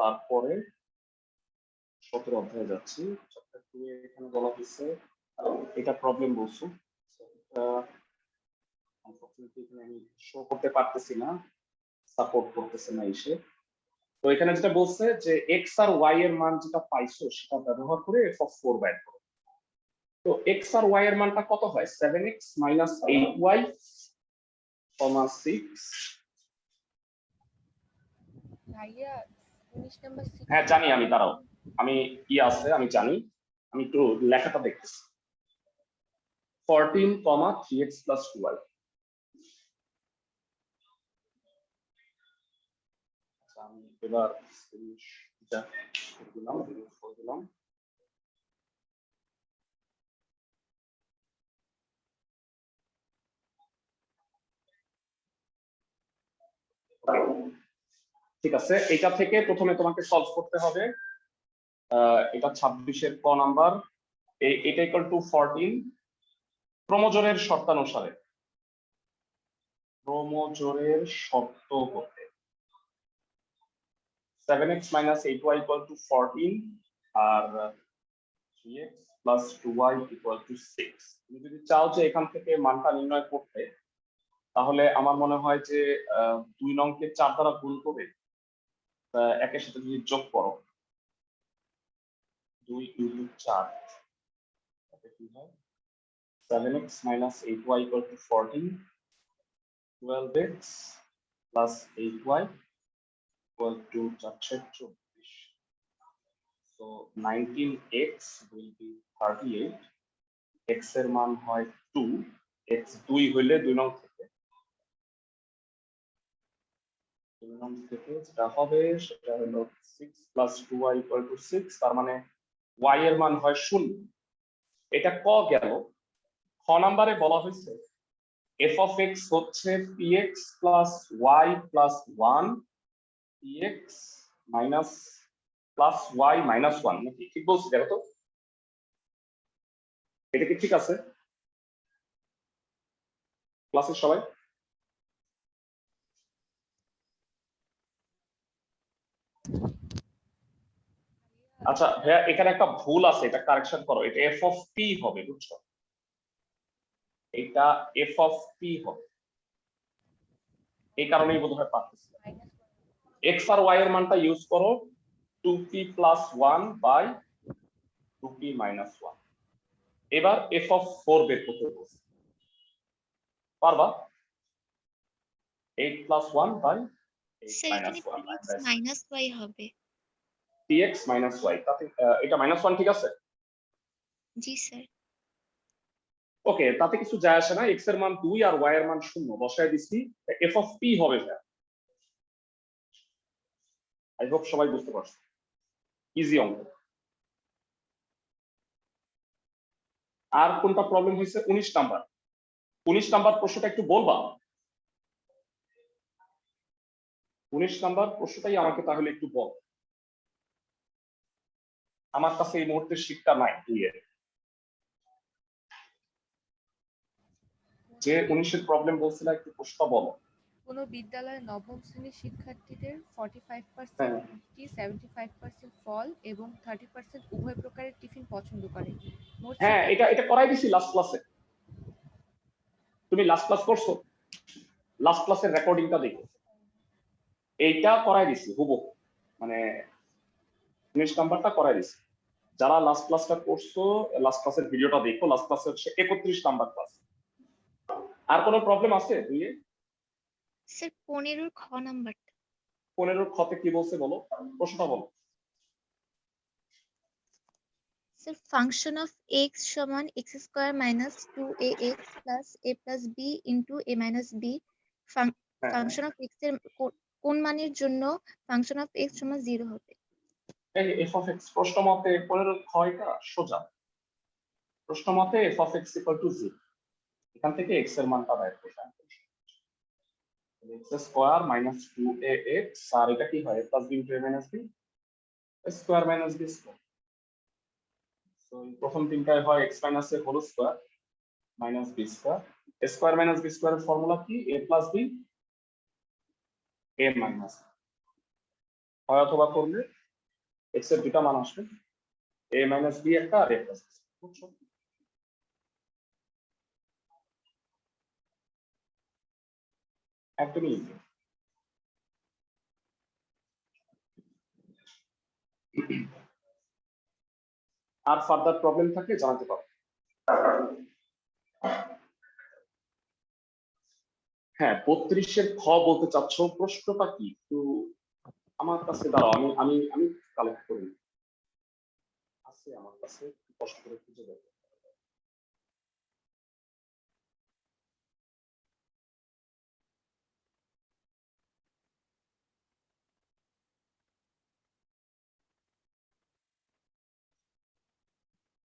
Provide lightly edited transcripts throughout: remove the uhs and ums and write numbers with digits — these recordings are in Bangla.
তারপরে 17 অধ্যায়ে যাচ্ছি। চ্যাপ্টার 2 এখানে বলা হয়েছে, এটা প্রবলেম বলছো, আনফরচুনেটলি এখানে আমি শো করতে পারতেছি না, সাপোর্ট করতেছে না এসে। তো এখানে যেটা বলছে যে x আর y এর মান যেটা পাইছো সেটা ব্যবহার করে f of 4 বের করো। তো x আর y এর মানটা কত হয়? 7x - 8y, 6। ভাইয়া 19 নাম্বার হ্যাঁ জানি আমি, দাঁড়াও আমি কি আছে আমি জানি, আমি একটু লেখাটা দেখতেছি। 14, 3x + 2y। আচ্ছা আমি এবার স্ক্রিনটা করে দিলাম, রিমুভ করে দিলাম। ঠিক আছে, এটা থেকে প্রথমে তোমাকে সলভ করতে হবে। এটা 26 এর ক নাম্বার। এটা ইকুয়াল টু 14 ক্রমজোড়ের শর্তানুসারে, ক্রমজোড়ের শর্ত হতে 7x - 8y = 14 আর 3x + 2y = 6। তুমি যদি চাও যে এখান থেকে মানটা নির্ণয় করতে, তাহলে আমার মনে হয় যে 2 নংকে 4 দ্বারা গুণ করে একের সাথে যদি যোগ করো 2 × 4 তাহলে কি হয়? 7x - 8y = 14, 12x + 8y = 24। So 19x will be 38, x এর মান হয় 2, x 2 হইলে 2 নং থেকে, 2 নং থেকে যেটা হবে সেটা হলো 6 + 2y = 6, তার মানে y এর মান হয় 0। এটা ক গেল। খ নাম্বারে বলা হয়েছে f of x হচ্ছে px + y + 1, px minus plus y minus 1, নাকি ঠিক বলছি? দেখো তো এটা কি ঠিক আছে ক্লাসের সবাই? আচ্ছা ভাইয়া এখানে একটা ভুল আছে, এটা কারেকশন করো। এটা f of p হবে, বুঝছো? এটা f of p হবে, এই কারণেই বোধহয় পারতেছি। x আর y এর মানটা ইউজ করো 2p + 1 / 2p - 1। এবার f of 4 বের করতে বলছি, পারবা? 8 + 1 / 8 - 1 মাইনাস y হবে। px - y, তাতে এটা -1 ঠিক আছে? জি স্যার। ওকে, তাতে কিছু যায় আসে না, x এর মান 2 আর y এর মান 0 বসায় দিছি, f of p হবে স্যার। আই হোপ সবাই বুঝতে পারছো, ইজি অঙ্ক। আর কোনটা প্রবলেম হয়েছে? 19 নাম্বার। 19 নাম্বার প্রশ্নটা একটু বলবা? 19 নাম্বার প্রশ্নটাই আমাকে তাহলে একটু বল, আমার কাছে এই মুহূর্তে শীটটা নাই ক্লিয়ার। যে 19 এর প্রবলেম বলছিলা একটু প্রশ্নটা বলো। কোন বিদ্যালয়ে নবম শ্রেণীর শিক্ষার্থীদের 45% হ্যাঁ মিষ্টি, 75% ফল এবং 30% উভয় প্রকারের টিফিন পছন্দ করে। মোট হ্যাঁ এটা করাই দিছি লাস্ট ক্লাসে। তুমি লাস্ট ক্লাস করছো? লাস্ট ক্লাসের রেকর্ডিংটা দেখো, এইটা করাই দিছি হুবহু, মানে 19 নাম্বারটা করাই দিছি। যারা লাস্ট ক্লাসটা করছো লাস্ট ক্লাসের ভিডিওটা দেখো, লাস্ট ক্লাসে হচ্ছে 31 নাম্বার ক্লাস। আর কোনো প্রবলেম আছে দুইয়ে? স্যার 15 খ নাম্বারটা। 15 খতে কি বলছে বলো, প্রশ্নটা বলো। স্যার ফাংশন অফ x সমান x² - 2ax + a + b * a - b। Function of x এর কোন মানের জন্য ফাংশন অফ x সমান 0 হবে? এই f of x প্রশ্ন মতে 15 খয়টা সোজা। প্রশ্ন মতে f of x = 0, এখান থেকে x এর মানটা বের করতে হবে। x² - 2ax, আর এটা কি হয়? a + b * a - b, a² - b²। তো প্রথম তিনটায় হয় x - a whole square - b²। a² - b² এর ফর্মুলা কি? a + b a - হয় অথবা করলে এক্স এর দুটা মান আসবে, a মাইনাস বি একটা আর a প্লাস বি। বুঝছো? একদমই easy। আর ফার্দার প্রবলেম থাকলে জানাতে পারো। হ্যাঁ, 32-এর খ বলতে চাচ্ছ, প্রশ্নটা কি একটু আমার কাছে দাঁড়াও, আমি আমি আমি কালেক্ট করি, আছে আমার কাছে, কষ্ট করে খুঁজে দেখো।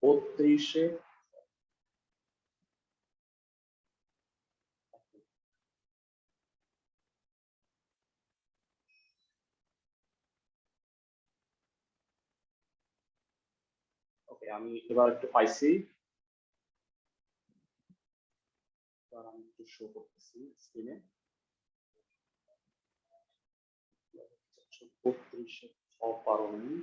বত্রিশে ওকে, আমি এবার একটু পাইছি, এবার আমি একটু শো করতেছি স্ক্রিনে। 32-এ খ পারোনি।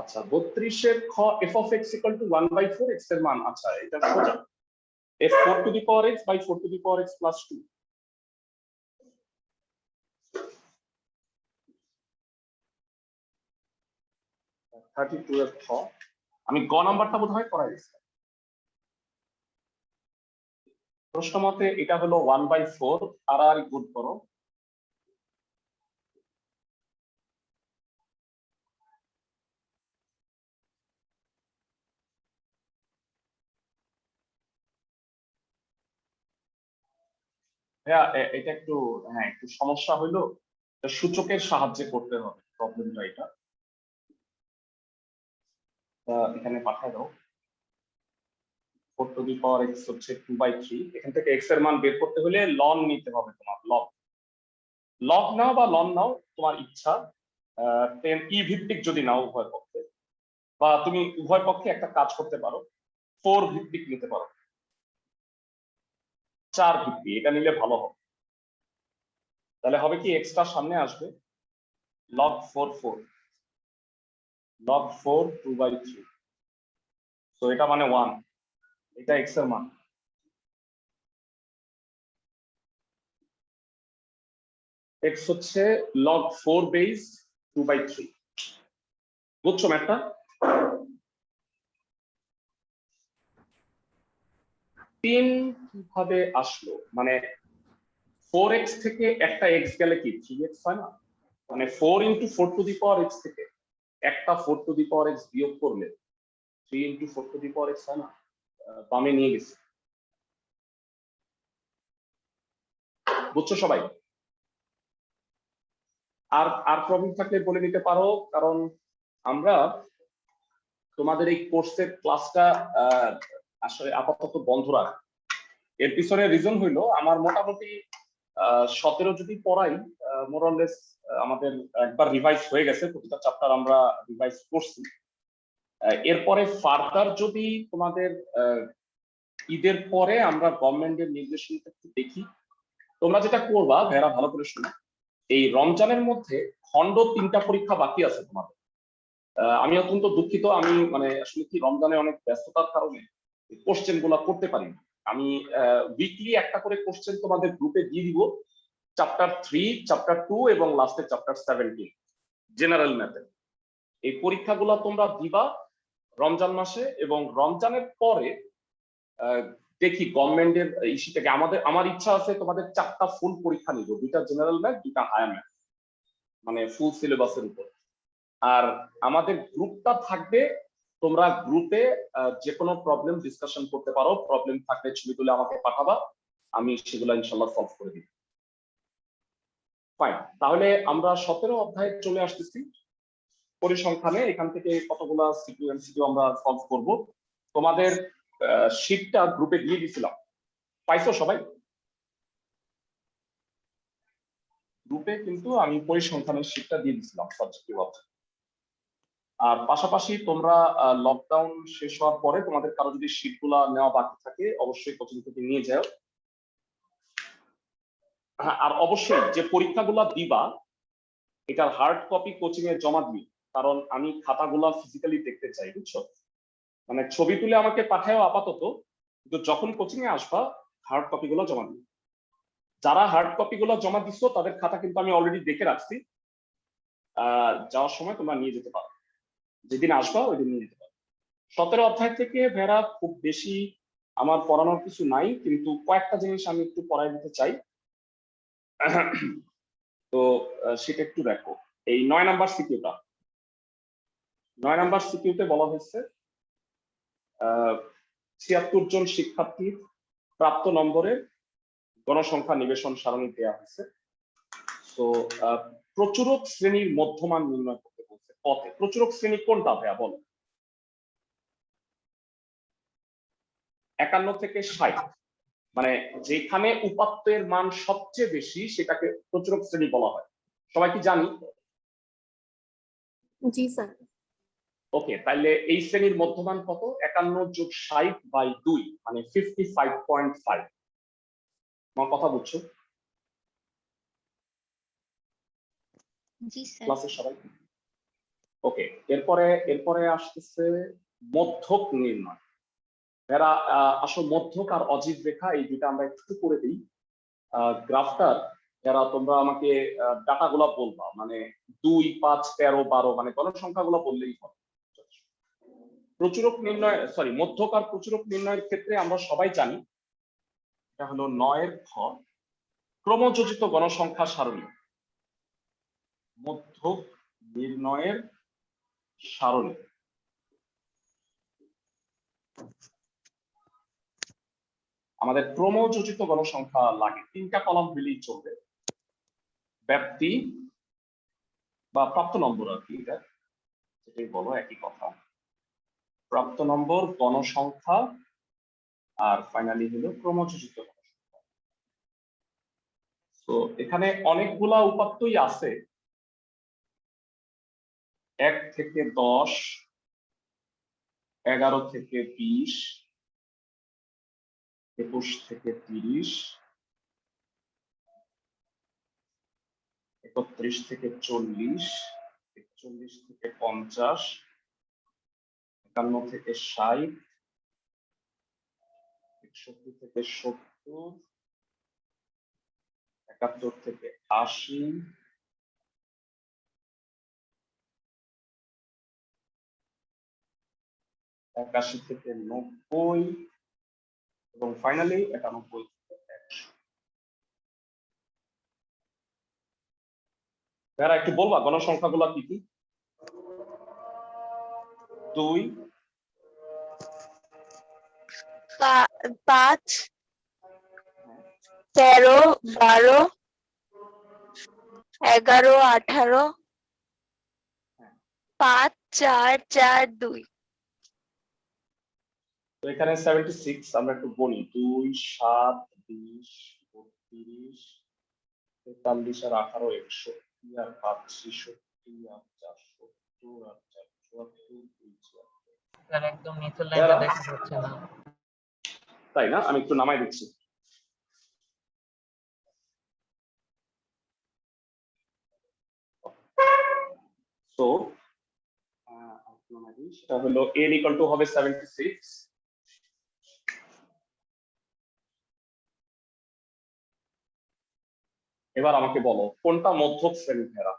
আচ্ছা, 32-এর খ f of x equal to 1/4 x এর মান, আচ্ছা এটা সোজা, f 4 to the power x by 4 to the power x plus 2। 32 এর খ, আমি গ নাম্বারটা বোধহয় করাই দিচ্ছি। প্রশ্ন মতে এটা হলো 1/4, আর গুড করো। হ্যাঁ, এটা একটু, হ্যাঁ একটু সমস্যা হইলো, সূচকের সাহায্যে করতে হবে প্রবলেমটা। এটা এখানে পাঠায় দাও। 4 to the power x হচ্ছে 2/3। এখান থেকে x এর মান বের করতে হলে লন নিতে হবে তোমার, লগ। লগ নাও বা লন নাও, তোমার ইচ্ছা। 10 ই ভিত্তিক যদি নাও উভয় পক্ষে, বা তুমি উভয় পক্ষে একটা কাজ করতে পারো, 4 ভিত্তিক নিতে পারো, 4 ভিত্তিক, এটা নিলে ভালো হবে। তাহলে হবে কি, এক্সট্রা সামনে আসবে, log 4 log 4 2/3। তো এটা মানে 1, এটা x এর মান। x হচ্ছে log 4 বেস 2/3। বুঝছো ম্যাথটা? তিন কিভাবে আসলো, মানে 4x থেকে একটা x গেলে কি 3x হয় না? মানে 4 into 4 to the power x থেকে একটা 4 to the power x বিয়োগ করলে 3 into 4 to the power x হয় না? বামে নিয়ে গেছি। বুঝছো সবাই? আর প্রবলেম থাকলে বলে নিতে পারো, কারণ আমরা তোমাদের এই কোর্সের ক্লাসটা আসলে আপাতত বন্ধ রাখ। এর পিছনে রিজন হইলো, আমার মোটামুটি 17 যদি পড়াই, মোরলেস আমাদের একবার রিভাইজ হয়ে গেছে, প্রতিটা চ্যাপ্টার আমরা রিভাইজ করছি। এরপরে ফার্দার যদি তোমাদের ঈদের পরে আমরা গভর্নমেন্টের নির্দেশনা একটু দেখি, তোমরা যেটা করবা ভাইরা ভালো করে শোনো, এই রমজানের মধ্যে খণ্ড 3টা পরীক্ষা বাকি আছে তোমাদের। আমি অত্যন্ত দুঃখিত, আমি মানে আসলে কি রমজানে অনেক ব্যস্ততার কারণে কোশ্চেন গুলা করতে পারি না। আমি উইকলি একটা করে কোশ্চেন তোমাদের গ্রুপে দিয়ে দিব, চ্যাপ্টার 3, চ্যাপ্টার 2 এবং লাস্টে চ্যাপ্টার 17 জেনারেল ম্যাথে। এই পরীক্ষাগুলো তোমরা দিবা রমজান মাসে, এবং রমজানের পরে দেখি গভর্নমেন্টের ইস্যু থেকে আমার ইচ্ছা আছে তোমাদের 4টা ফুল পরীক্ষা নিব, 2টা জেনারেল ম্যাথ, 2টা হায়ার ম্যাথ, মানে ফুল সিলেবাসের উপর। আর আমাদের গ্রুপটা থাকবে, তোমরা গ্রুপে যে কোনো প্রবলেম ডিসকাশন করতে পারো, প্রবলেম থাকলে ছবি তুলে আমাকে পাঠাবা, আমি সেগুলো ইনশাল্লাহ সলভ করে দিব। ফাইন, তাহলে আমরা 17 অধ্যায়ে চলে আসতেছি, পরিসংখ্যানে। এখান থেকে কতগুলা সিকিউ এমসিকিউ আমরা সলভ করব। তোমাদের শীটটা গ্রুপে দিয়ে দিছিলাম, পাইছো সবাই? গ্রুপে কিন্তু আমি পরিসংখ্যানের শীটটা দিয়ে দিছিলাম সাবজেক্টিভ অধ্যায়। আর পাশাপাশি তোমরা লকডাউন শেষ হওয়ার পরে তোমাদের কারো যদি শীটগুলা নেওয়া বাকি থাকে, অবশ্যই কোচিং থেকে নিয়ে যাও। হ্যাঁ, আর অবশ্যই যে পরীক্ষাগুলো দিবা এটার হার্ড কপি কোচিং এ জমা দিই, কারণ আমি খাতাগুলো ফিজিক্যালি দেখতে চাই, বুঝছো? মানে ছবি তুলে আমাকে পাঠাও আপাতত, কিন্তু যখন কোচিং এ আসবা হার্ড কপি গুলো জমা দিই। যারা হার্ড কপি গুলো জমা দিচ্ছ তাদের খাতা কিন্তু আমি অলরেডি দেখে রাখছি, যাওয়ার সময় তোমরা নিয়ে যেতে পারো, যেদিন আসবা ওই দিন নিয়ে যেতে পারো। 17 অধ্যায় থেকে ভেড়া খুব বেশি আমার পড়ানোর কিছু নাই, কিন্তু কয়েকটা জিনিস আমি একটু পড়াই দিতে চাই। তো সেটা একটু দেখো। এই 9 নাম্বার সিকিউটা, 9 নাম্বার সিকিউতে বলা হয়েছে 76 জন শিক্ষার্থীর প্রাপ্ত নম্বরের গণসংখ্যা নিবেশন সারণী দেওয়া হয়েছে। তো প্রচুরক শ্রেণীর মধ্যমান নির্ণয় করতে বলছে পথে। প্রচুরক শ্রেণী কোনটা ভাইয়া বলো? 51 থেকে 60, মানে যেখানে উপাত্তের মান সবচেয়ে বেশি সেটাকে প্রচুরক শ্রেণী বলা হয়। সবাই কি জানি? জি স্যার। ওকে, তাহলে এই শ্রেণীর মধ্যমান কত? 51 যোগ 60/2, মানে 55.5। আমার কথা বুঝছো জি স্যার। ক্লাসের সবাই? ওকে, এরপরে আসতেছে মধ্যক নির্ণয়। এরা আসল মধ্যক আর অজীব রেখা এই দুইটা আমরা একটু করে দিই। গ্রাফটার যারা তোমরা আমাকে ডাটাগুলো বলবা, মানে 2, 5, 13, 12, মানে গণসংখ্যাগুলো বললেই হবে। প্রচুরক নির্ণয়, সরি, মধ্যক আর প্রচুরক নির্ণয়ের ক্ষেত্রে আমরা সবাই জানি এটা হলো 9 খ, ক্রমযোজিত গণসংখ্যা সারণী। মধ্যক নির্ণয়ের সারণী আমাদের ক্রমযোজিত গণসংখ্যা লাগে, 3টা কলাম দিলেই চলবে। ব্যাপ্তি বা প্রাপ্ত নম্বর আর কি, এটা যেটাই বলো একই কথা। প্রাপ্ত নম্বর, গণসংখ্যা, আর ফাইনালি হলো ক্রমযোজিত গণসংখ্যা। তো এখানে অনেকগুলা উপাত্তই আছে, 1 থেকে 10, 11 থেকে 20, 21 থেকে 30, 31 থেকে 40, 41 থেকে 50, 51 থেকে 60, 61 থেকে 70, 71 থেকে 80, 81 থেকে 90, এবং ফাইনালি 91 থেকে 100। যারা একটু বলবা গণসংখ্যাগুলো কি কি? 2, 5, 13, 12, 11, 18, 5, 4, 4, 2। তো এখানে 76, আমরা একটু গণি, 2, 7, 20, 32, 43 আর 18, 61 আর 5, 66 আর 470 আর 474, স্যার একদম নিচের লাইনটা দেখা যাচ্ছে না। তাই না? আমি একটু নামাই দিচ্ছি। তো সেটা হলো n equal to হবে 76। এবার আমাকে বলো কোনটা মধ্যক শ্রেণী ভেড়া?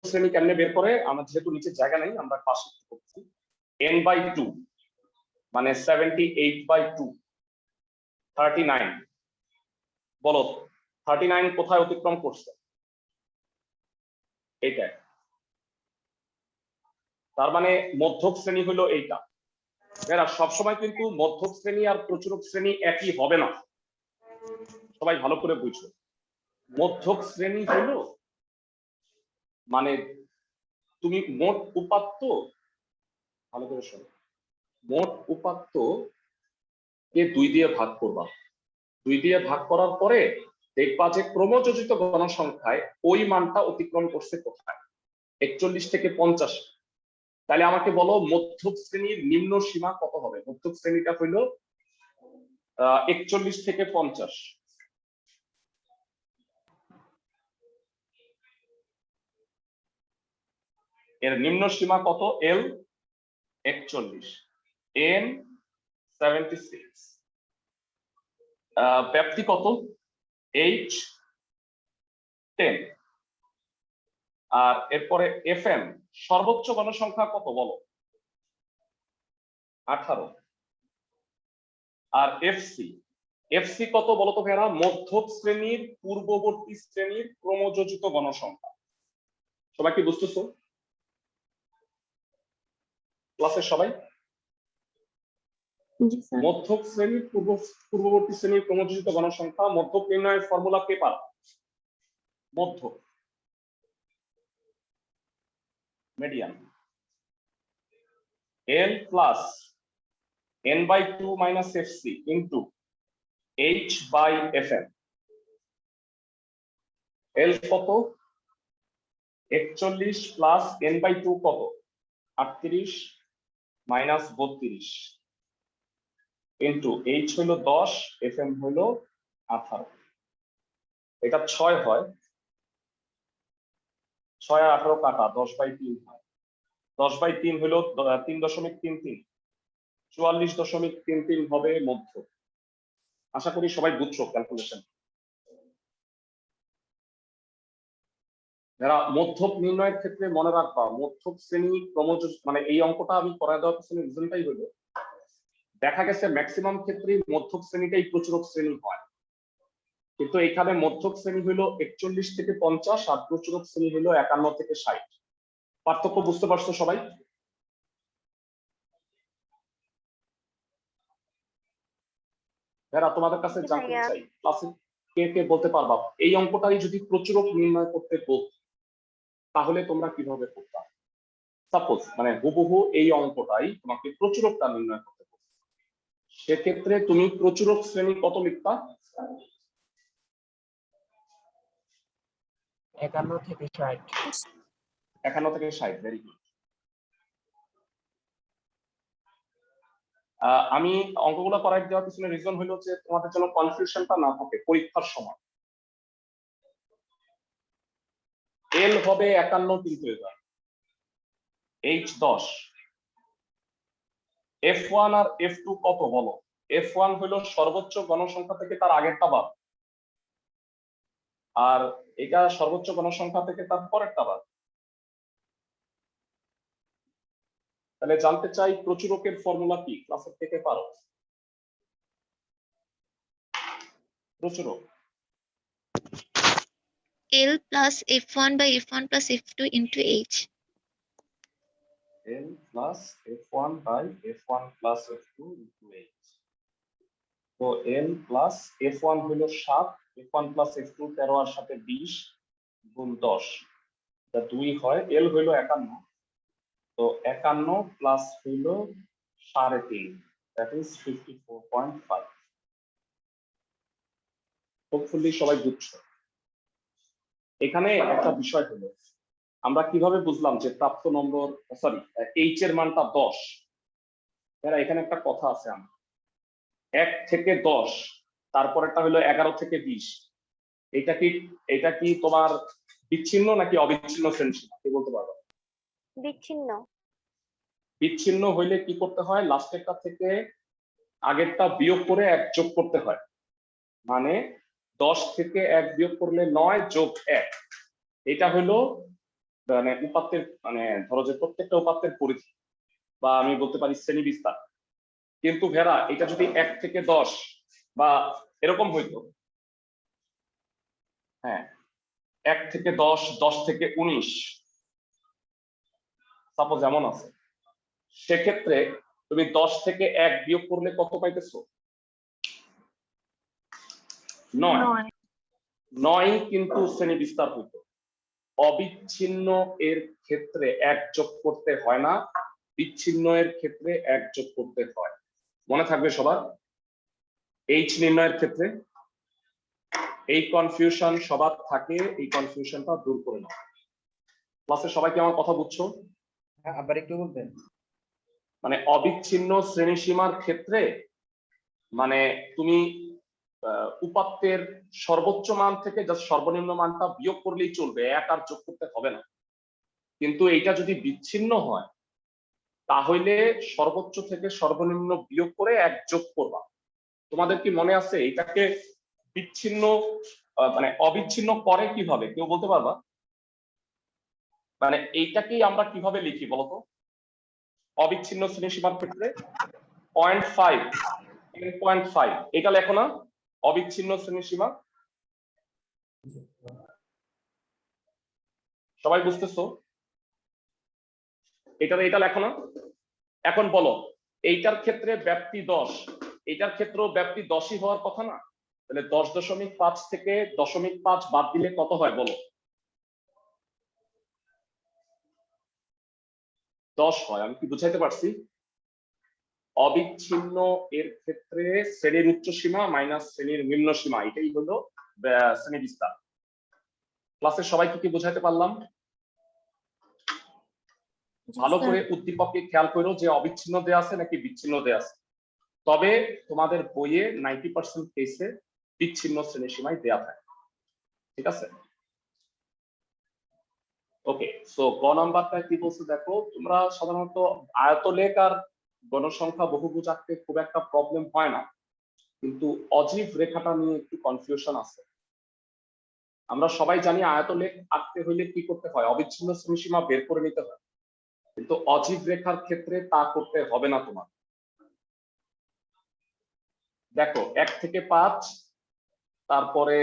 শ্রেণী কেমনে বের করে? আমার যেহেতু নিচে জায়গা নেই, আমরা পাশে করছি। n/2 মানে 78/2, 39। বলো 39 কোথায় অতিক্রম করছে? এইটা। তার মানে মধ্যক শ্রেণী হলো এইটা। এরা সবসময় কিন্তু মধ্যক শ্রেণী আর প্রচুরক শ্রেণী একই হবে না, সবাই ভালো করে বুঝো। মধ্যক শ্রেণী হলো মানে তুমি মোট উপাত্ত, ভালো করে শোনো, মোট উপাত্ত কে 2 দিয়ে ভাগ করবা। 2 দিয়ে ভাগ করার পরে দেখবা যে ক্রমযোজিত গণসংখ্যায় ওই মানটা অতিক্রম করছে কোথায়, 41 থেকে 50। তাহলে আমাকে বলো মধ্যক শ্রেণীর নিম্ন সীমা কত হবে? মধ্যক শ্রেণীটা হইল 41 থেকে 50। এর নিম্ন সীমা কত? এল 41, এন 76, ব্যাপ্তি কত? এইচ 10, আর এরপরে এফএম সর্বোচ্চ গণসংখ্যা কত বলো? 18, আর এফসি এফসি কত বলো তো ভাইরা? মধ্যক শ্রেণীর পূর্ববর্তী শ্রেণীর ক্রমযোজিত গণসংখ্যা। সবাই কি বুঝতেছো ক্লাসের সবাই? মধ্যক শ্রেণীর পূর্ববর্তী শ্রেণীর ক্রমযোজিত গণসংখ্যা। মধ্যক নির্ণয়ের ফর্মুলা কে পার? মধ্যক median L plus n by 2 minus fc into h by fm। L কত? 41 plus n by 2 কত? 38 minus 32 into h হলো 10, fm হলো 18। এটা 6 হয়, 6 আর 18 কাটা 10 by 3 হয়। 10 by 3 হলো 3.33, 44.33 হবে মধ্য। আশা করি সবাই বুঝছো ক্যালকুলেশন। যারা মধ্যক নির্ণয়ের ক্ষেত্রে মনে রাখবা, মধ্যক শ্রেণী ক্রমযোজ মানে এই অঙ্কটা আমি করায় দেওয়ার পিছনে রিজনটাই হলো দেখা গেছে ম্যাক্সিমাম ক্ষেত্রেই মধ্যক শ্রেণীটাই প্রচুরক শ্রেণী হয়, কিন্তু এখানে মধ্যক শ্রেণী হলো 41 থেকে 50 আর প্রচুরক শ্রেণী হলো 51 থেকে 60। পার্থক্য বুঝতে পারছো সবাই? যারা তোমাদের কাছে জানতে চাই ক্লাসে কে কে বলতে পারবা এই অঙ্কটাই যদি প্রচুরক নির্ণয় করতে বলতো তাহলে তোমরা কিভাবে করতে? সাপোজ মানে হুবহু এই অঙ্কটাই তোমাকে প্রচুরকটা নির্ণয় করতে বলতো, সেক্ষেত্রে তুমি প্রচুরক শ্রেণী কত লিখতা? 51 থেকে 60। 51 থেকে 60। Very good. আমি অঙ্কগুলো করাই দেওয়ার পিছনে রিজন হলো যে তোমাদের জন্য কনফিউশনটা না থাকে পরীক্ষার সময়। এল হবে 51 কিন্তু এবার এইচ 10, F1 আর F2 কত বলো? F1 হলো সর্বোচ্চ গণসংখ্যা থেকে তার আগেরটা বাদ, আর এটা সর্বোচ্চ গণসংখ্যা থেকে তার পরেরটা বাদ। তাহলে জানতে চাই প্রচুরকের ফর্মুলা কি? ক্লাসের থেকে পারো? প্রচুরক L plus F1 by F1 plus F2 into H. L plus F1 by F1 plus F2 into H। তো L plus F1 হলো 7, F1 plus F2 13 আর সাথে 20 গুণ 10, এটা 2 হয়। L হলো 51, তো 51 প্লাস হলো 3.5, দ্যাট ইজ 54.5। হোপফুলি সবাই বুঝছো। এখানে একটা বিষয় হলো আমরা কিভাবে বুঝলাম যে প্রাপ্ত নম্বর সরি এইচ এর মানটা 10? এখানে একটা কথা আছে, আমরা 1 থেকে 10, তারপরেরটা হলো 11 থেকে 20। এটা কি তোমার বিচ্ছিন্ন নাকি অবিচ্ছিন্ন শ্রেণীসীমা কি বলতে পারবে? বিচ্ছিন্ন। বিচ্ছিন্ন হইলে কি করতে হয়? লাস্টেরটা থেকে আগেরটা বিয়োগ করে 1 যোগ করতে হয়। মানে 10 থেকে 1 বিয়োগ করলে 9 যোগ 1। এটা হলো মানে উপাত্তের মানে ধরো যে প্রত্যেকটা উপাত্তের পরিধি বা আমি বলতে পারি শ্রেণী বিস্তার। কিন্তু ভেরা এটা যদি 1 থেকে 10 বা এরকম হইতো, হ্যাঁ 1 থেকে 10, 10 থেকে 19 সাপোজ এমন আছে, সেক্ষেত্রে তুমি 10 থেকে 1 বিয়োগ করলে কত পাইতেছো? 9। 9 কিন্তু শ্রেণী বিস্তার হইতো। অবিচ্ছিন্ন এর ক্ষেত্রে 1 যোগ করতে হয় না, বিচ্ছিন্ন এর ক্ষেত্রে 1 যোগ করতে হয়। মনে থাকবে সবার? এইচ নির্ণয়ের ক্ষেত্রে এই কনফিউশন সবার থাকে, এই কনফিউশনটা দূর করে নাও। ক্লাসে সবাই কি আমার কথা বুঝছো? হ্যাঁ, আবার একটু বলবেন। মানে অবিচ্ছিন্ন শ্রেণীসীমার ক্ষেত্রে মানে তুমি উপাত্তের সর্বোচ্চ মান থেকে জাস্ট সর্বনিম্ন মানটা বিয়োগ করলেই চলবে, 1 আর যোগ করতে হবে না। কিন্তু এইটা যদি বিচ্ছিন্ন হয় তাহলে সর্বোচ্চ থেকে সর্বনিম্ন বিয়োগ করে 1 যোগ করবা। তোমাদের কি মনে আছে এটাকে বিচ্ছিন্ন মানে অবিচ্ছিন্ন করে কিভাবে, কেউ বলতে পারবা? মানে এইটাকেই আমরা কিভাবে লিখি বলতো অবিচ্ছিন্ন শ্রেণীসীমার ক্ষেত্রে? 0.5 10.5 এটা লেখো না অবিচ্ছিন্ন শ্রেণীসীমা। সবাই বুঝতেছো? এটা লেখো না। এখন বলো এইটার ক্ষেত্রে ব্যাপ্তি 10, এইটার ক্ষেত্রেও ব্যাপ্তি 10ই হওয়ার কথা না? তাহলে 10.5 থেকে 0.5 বাদ দিলে কত হয় বলো? 10 হয়। আমি কি বুঝাইতে পারছি? অবিচ্ছিন্ন এর ক্ষেত্রে শ্রেণীর উচ্চ সীমা মাইনাস শ্রেণীর নিম্ন সীমা, এটাই হলো শ্রেণী বিস্তার। ক্লাসের সবাইকে কি বুঝাইতে পারলাম? ভালো করে উদ্দীপককে খেয়াল করো যে অবিচ্ছিন্ন দেয়া আছে নাকি বিচ্ছিন্ন দেয়া আছে। তবে তোমাদের বইয়ে 90% কেসে বিচ্ছিন্ন শ্রেণীসীমায় দেয়া থাকে। ঠিক আছে? ওকে, সো গ নাম্বারটা কি বলছে দেখো। তোমরা সাধারণত আয়তলেখ আর গণসংখ্যা বহুভুজ আঁকতে খুব একটা প্রবলেম হয় না, কিন্তু অজীব রেখাটা নিয়ে একটু কনফিউশন আছে। আমরা সবাই জানি আয়তলেখ আঁকতে হইলে কি করতে হয়, অবিচ্ছিন্ন শ্রেণীসীমা বের করে নিতে হয়, কিন্তু অজীব রেখার ক্ষেত্রে তা করতে হবে না তোমার। দেখো 1 থেকে 5, তারপরে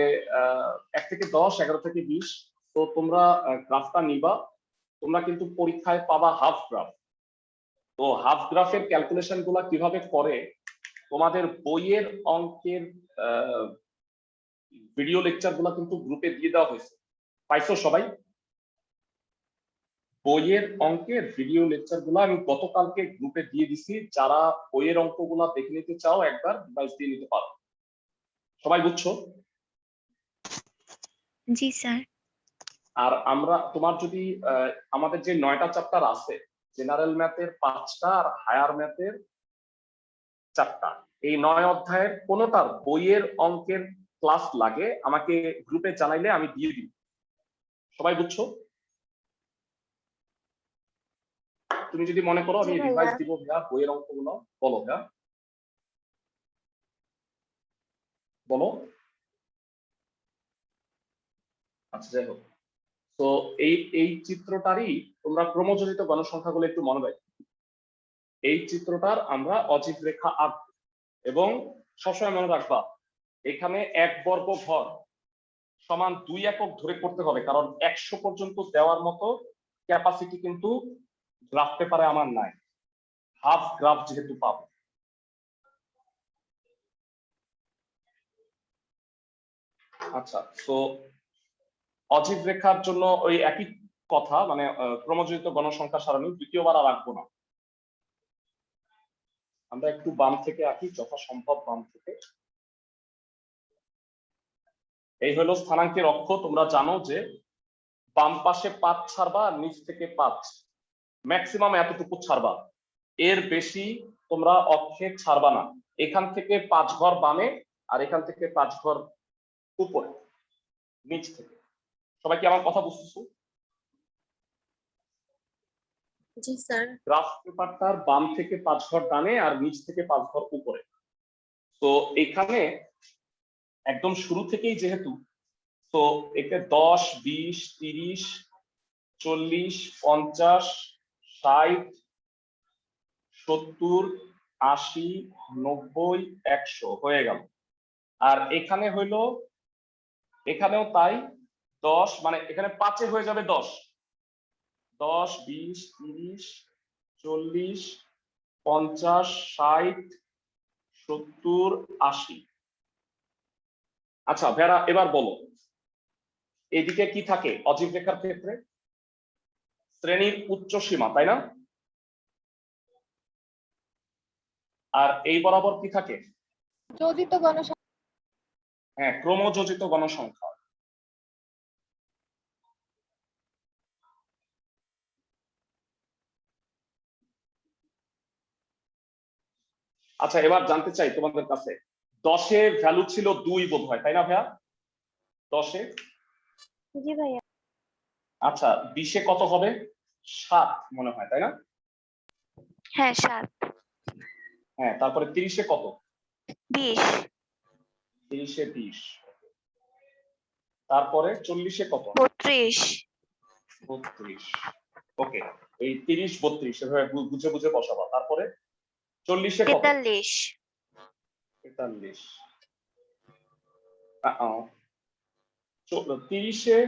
1 থেকে 10, 11 থেকে 20। তো তোমরা গ্রাফটা নিবা, তোমরা কিন্তু পরীক্ষায় পাবা হাফ গ্রাফ। তো হাফ গ্রাফের ক্যালকুলেশন গুলা কিভাবে করে তোমাদের বইয়ের অঙ্কের ভিডিও লেকচার গুলা কিন্তু গ্রুপে দিয়ে দেওয়া হয়েছে, পাইছো সবাই? বইয়ের অঙ্কের ভিডিও লেকচার গুলা আমি গতকালকে গ্রুপে দিয়ে দিছি, যারা বইয়ের অঙ্কগুলা দেখে নিতে চাও একবার ডিভাইস দিয়ে নিতে পারো। সবাই বুঝছো? জি স্যার। আর আমরা তোমার যদি আমাদের যে 9টা চ্যাপ্টার আছে, জেনারেল ম্যাথের 5টা আর হায়ার ম্যাথের 4টা, এই 9 অধ্যায়ের কোনোটার বইয়ের অঙ্কের ক্লাস লাগে আমাকে গ্রুপে জানাইলে আমি দিয়ে দিব। সবাই বুঝছো? তুমি যদি মনে করো আমি রিভাইজ দিব ভাইয়া বইয়ের অঙ্কগুলো, বলো ভাইয়া, বলো। আচ্ছা যাই হোক, তো এই চিত্রটারই তোমরা ক্রমজনিত গণসংখ্যাগুলো একটু মনে রাখবে। এই চিত্রটার আমরা অজীব রেখা আঁকব এবং সবসময় মনে রাখবা এখানে 1 বর্গ ঘর সমান 2 একক ধরে করতে হবে, কারণ 100 পর্যন্ত দেওয়ার মতো ক্যাপাসিটি কিন্তু গ্রাফ পেপারে আমার নাই, হাফ গ্রাফ যেহেতু পাবো। আচ্ছা, তো অজীব রেখার জন্য ওই একই কথা, মানে ক্রমজনিত গণসংখ্যা সারণী দ্বিতীয়বার আর আঁকবো না, আমরা একটু বাম থেকে আঁকি, যথাসম্ভব বাম থেকে। এই হলো স্থানাঙ্কের অক্ষ। তোমরা জানো যে বাম পাশে 5 ছাড়বা আর নিচ থেকে 5, ম্যাক্সিমাম এতটুকু ছাড়বা, এর বেশি তোমরা অক্ষে ছাড়বা না। এখান থেকে 5 ঘর বামে আর এখান থেকে 5 ঘর উপরে নিচ থেকে। সবাই কি আমার কথা বুঝতেছো? জি স্যার। গ্রাফ পেপারটার বাম থেকে 5 ঘর ডানে আর নিচ থেকে 5 ঘর উপরে। তো এখানে একদম শুরু থেকেই যেহেতু, তো এতে 10, 20, 30, 40, 50, 60, 70, 80, 90, 100 হয়ে গেল। আর এখানে হইলো, এখানেও তাই 10, মানে এখানে 5-এ হয়ে যাবে 10, 10, 20, 30, 40, 50, 60, 70, 80। আচ্ছা ভেড়া, এবার বলো এদিকে কি থাকে অজীব রেখার ক্ষেত্রে? শ্রেণীর উচ্চ সীমা, তাই না? আর এই বরাবর কি থাকে? যোজিত গণসংখ্যা। হ্যাঁ, ক্রমযোজিত গণসংখ্যা। আচ্ছা এবার জানতে চাই তোমাদের কাছে, 10-এর ভ্যালু ছিল 2 বোধ হয়, তাই না ভাইয়া? 10-এ, জি ভাইয়া। আচ্ছা 20-এ কত হবে? 7 মনে হয়, তাই না? হ্যাঁ 7 হ্যাঁ, তারপরে 30-এ কত? 20 30-এ 20, তারপরে 40-এ কত? 32 32। ওকে, এই 30 32 এভাবে বুঝে বুঝে বসাবা। তারপরে 40-এ কত? 43 43। 30-এ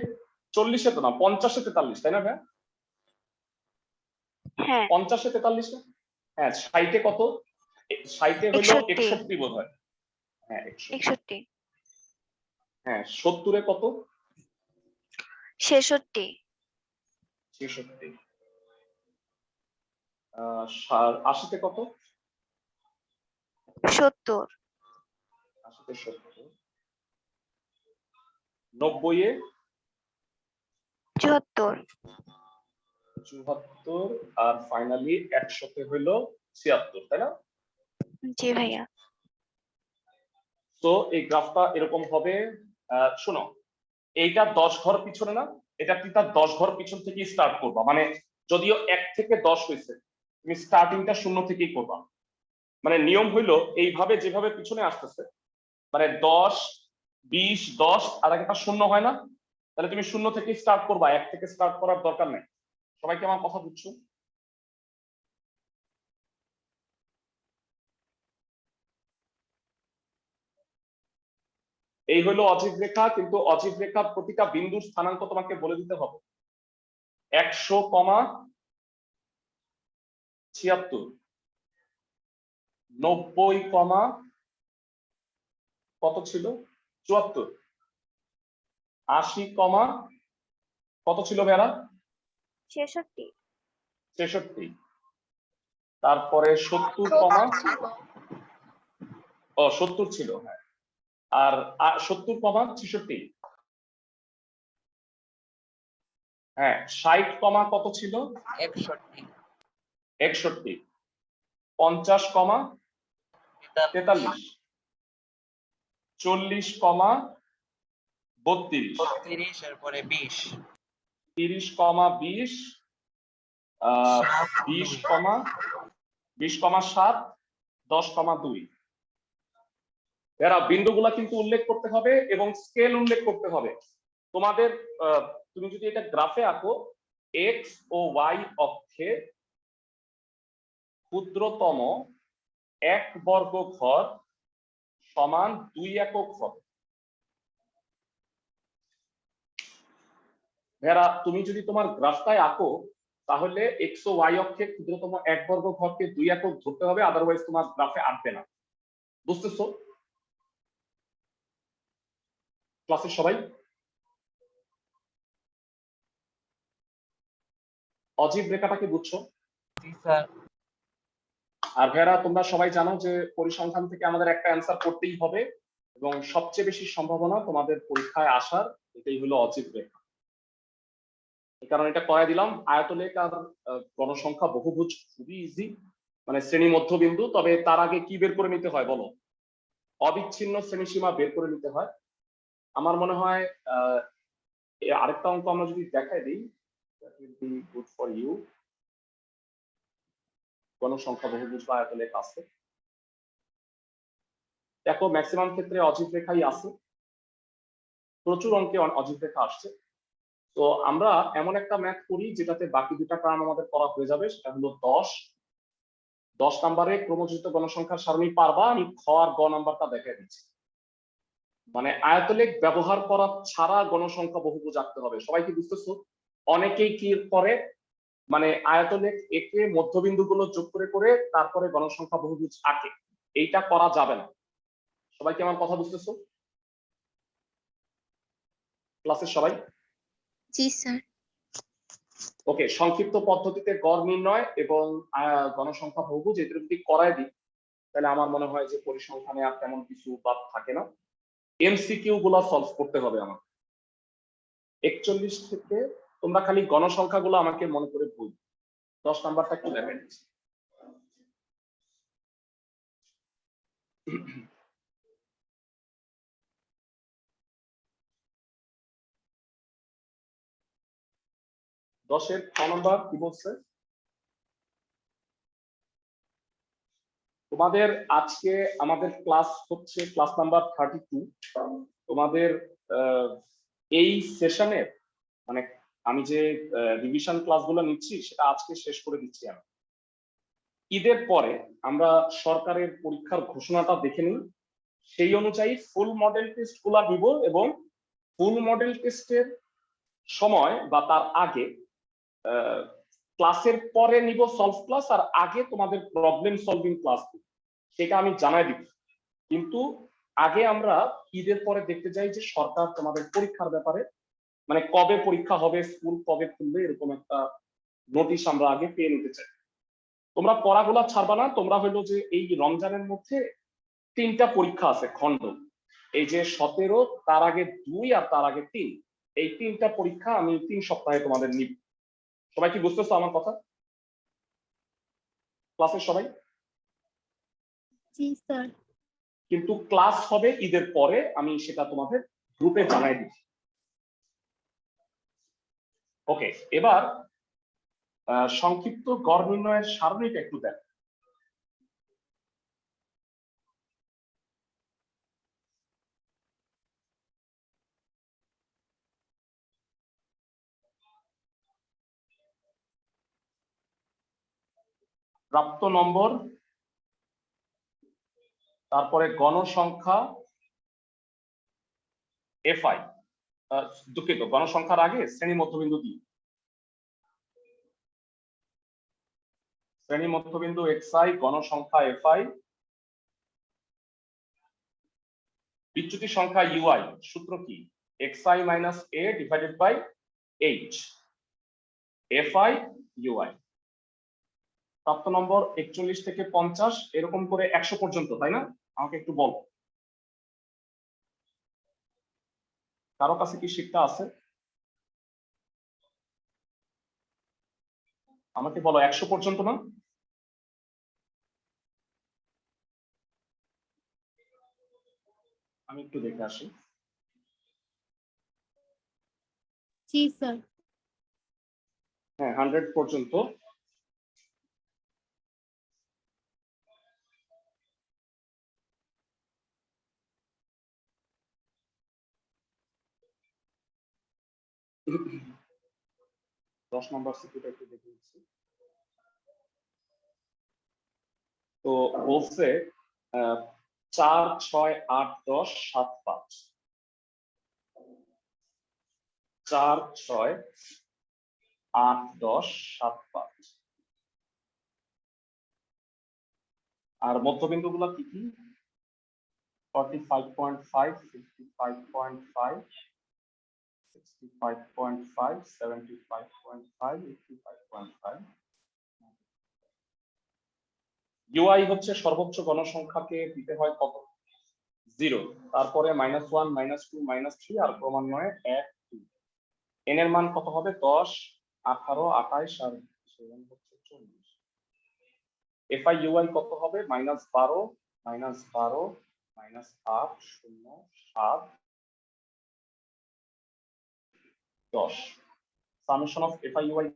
40-এ তো না, 50-এ 43, তাই না ভাই? হ্যাঁ 50-এ 43 না? হ্যাঁ, 60-এ কত? 60-এ হলো 61 61 বোধ হয়। হ্যাঁ 61। 61 হ্যাঁ, 70-এ কত? 66 66। 80-তে কত? 70 80-তে 70। 90-এ 74 74, আর ফাইনালি 100-তে হইলো 76, তাই না? জি ভাইয়া। তো এই গ্রাফটা এরকম হবে। শোনো, এইটা 10 ঘর পিছনে না, এটা কি তার 10 ঘর পিছন থেকে স্টার্ট করবা, মানে যদিও 1 থেকে 10 হয়েছে, তুমি স্টার্টিংটা 0 থেকেই করবা। মানে নিয়ম হইলো এইভাবে, যেভাবে পিছনে আসতেছে, মানে 10 20 10 আর একটা 0 হয় না, তাহলে তুমি 0 থেকে স্টার্ট করবা, 1 থেকে স্টার্ট করার দরকার নেই। সবাই কি আমার কথা বুঝছো? এই হলো অজীব রেখা, কিন্তু অজীব রেখার প্রতিটা বিন্দুর স্থানাঙ্ক তোমাকে বলে দিতে হবে। 100,76, 90, কত ছিল? 74, 80, কত ছিল বেড়া? 66 63, তারপরে 70, 70 ছিল, হ্যাঁ, আর 70, 66, হ্যাঁ 60, কত ছিল? 61 61, 50, 43, 40, 32, 32 এরপরে 20 30, 20, 20, 20, 7, 10, 2। এরা বিন্দুগুলা কিন্তু উল্লেখ করতে হবে এবং স্কেল উল্লেখ করতে হবে তোমাদের। তুমি যদি এটা গ্রাফে আঁকো, এক্স ও ওয়াই অক্ষে ক্ষুদ্রতম 1 বর্গ ঘর সমান 2 একক ঘর। ভেরা, তুমি যদি তোমার গ্রাফটায় আঁকো, তাহলে এক্স ও ওয়াই অক্ষে ক্ষুদ্রতম 1 বর্গ ঘরকে 2 একক ধরতে হবে, আদারওয়াইজ তোমার গ্রাফে আঁকবে না। বুঝতেছো ক্লাসের সবাই? অজীব রেখাটাকে বুঝছো? জি স্যার। আর ভাইরা, তোমরা সবাই জানো যে পরিসংখ্যান থেকে আমাদের একটা অ্যান্সার করতেই হবে, এবং সবচেয়ে বেশি সম্ভাবনা তোমাদের পরীক্ষায় আসার এটাই হলো অজীব রেখা। এই কারণে এটা করাই দিলাম। আয়তলেখ আর গণসংখ্যা বহুভুজ খুবই ইজি, মানে শ্রেণী মধ্যবিন্দু। তবে তার আগে কি বের করে নিতে হয় বলো? অবিচ্ছিন্ন শ্রেণীসীমা বের করে নিতে হয়। আমার মনে হয় আরেকটা অঙ্ক আমরা যদি দেখাই দিই, that will be good for you। গণসংখ্যা বহুভুজ বা আয়তলেখ আছে, দেখো ম্যাক্সিমাম ক্ষেত্রে অজীব রেখাই আছে, প্রচুর অঙ্কে অজীব রেখা আসছে। তো আমরা এমন একটা ম্যাথ করি যেটাতে বাকি দুটা টার্ম আমাদের করা হয়ে যাবে, সেটা হলো 10 নম্বরে ক্রমযুক্ত গণসংখ্যার সারণী পারবা। আমি খ আর গ নাম্বারটা দেখে দিচ্ছি। মানে আয়তলেখ ব্যবহার করা ছাড়া গণসংখ্যা বহুভুজ আঁকতে হবে। সবাই কি বুঝতেছো? অনেকেই কি করে, মানে আয়তলেখ একে মধ্যবিন্দু গুলো যোগ করে করে তারপরে গণসংখ্যা বহুভুজ আঁকে। এইটা করা যাবে না। সবাই কি আমার কথা বুঝতেছো ক্লাসের সবাই? জি স্যার। ওকে, সংক্ষিপ্ত পদ্ধতিতে গড় নির্ণয় এবং গণসংখ্যা বহুভুজ এদের যদি করায় দিই, তাহলে আমার মনে হয় যে পরিসংখ্যানে আর তেমন কিছু বাদ থাকে না। এমসিকিউ গুলা সলভ করতে হবে আমার। 41 থেকে তোমরা খালি গণসংখ্যা গুলো আমাকে মনে করে বই। 10 নাম্বারটা একটু দেখে নিচ্ছি। 10-এর 6 নাম্বার কি বলছে? তোমাদের আজকে আমাদের ক্লাস হচ্ছে ক্লাস নাম্বার 32। তোমাদের এই সেশনের মানে আমি যে রিভিশন ক্লাসগুলো নিচ্ছি সেটা আজকে শেষ করে দিচ্ছি আমি। ঈদের পরে আমরা সরকারের পরীক্ষার ঘোষণাটা দেখে নিই, সেই অনুযায়ী ফুল মডেল টেস্ট গুলা দিব এবং ফুল মডেল টেস্টের সময় বা তার আগে ক্লাসের পরে নিব সলভ ক্লাস, আর আগে তোমাদের প্রবলেম সলভিং ক্লাস দিব, সেটা আমি জানাই দিব। কিন্তু আগে আমরা ঈদের পরে দেখতে চাই যে সরকার তোমাদের পরীক্ষার ব্যাপারে মানে কবে পরীক্ষা হবে, স্কুল কবে খুলবে, এরকম একটা নোটিশ আমরা আগে পেয়ে নিতে চাই। তোমরা পড়াগুলা ছাড়বা না, তোমরা হইলো যে এই রমজানের মধ্যে 3টা পরীক্ষা আছে খণ্ড, এই যে 17, তার আগে 2 আর তার আগে 3, এই 3টা পরীক্ষা আমি 3 সপ্তাহে তোমাদের নিব। সবাই কি বুঝতেছো আমার কথা? ক্লাসের সবাই? জি স্যার। কিন্তু ক্লাস হবে ঈদের পরে, আমি সেটা তোমাদের গ্রুপে জানাই দিচ্ছি। ওকে, এবার সংক্ষিপ্ত গড় নির্ণয়ের সারণীটা একটু দেখ। প্রাপ্ত নম্বর, তারপরে গণসংখ্যা এফআই, দুঃখিত, গণসংখ্যার আগে শ্রেণী মধ্যবিন্দু দিই, শ্রেণী মধ্যবিন্দু xi, গণসংখ্যা fi, বিচ্যুতি সংখ্যা ui, সূত্র কি? xi minus a divided by h, fi ui। প্রাপ্ত নম্বর 41 থেকে 50, এরকম করে 100 পর্যন্ত, তাই না? আমাকে একটু বল, কারো কাছে কি শিক্ষা আছে? আমাকে বলো, 100 পর্যন্ত না? আমি একটু দেখে আসি। জি স্যার। হ্যাঁ, 100 পর্যন্ত। দশ নম্বর সিকিউরিটি একটু দেখে নিচ্ছি। তো বলছে 4, 6, 8, 10, 7, 5, 4, 6, 8, 10, 7, 5। আর মধ্যবিন্দু গুলা কি কি? 45.5, 55.5, 65.5, 75.5, 85.5। ইউআই হচ্ছে সর্বোচ্চ গণসংখ্যাকে দিতে হয় কত? 0, তারপরে -1, -2, -3 আর ক্রমান্বয়ে 1, 2। এন এর মান কত হবে? 10, 18, 28 আর হচ্ছে 40। এফআই ইউআই কত হবে? -12, -12, -8, 0, 7, 10। সামেশন অফ এফআই ইউআই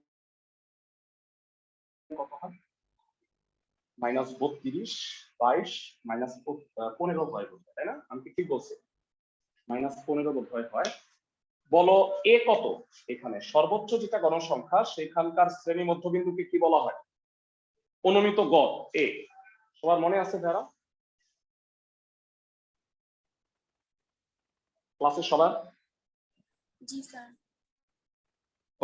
কত হয়? -32, 22, -15 হয়, তাই না? আমি কি ঠিক বলছি? -15 বোধহয় হয়। বলো এ কত? এখানে সর্বোচ্চ যেটা গণসংখ্যা সেখানকার শ্রেণী মধ্যবিন্দুকে কি বলা হয়? অনুমিত গড় এ। সবার মনে আছে যারা ক্লাসে সবার? জি স্যার।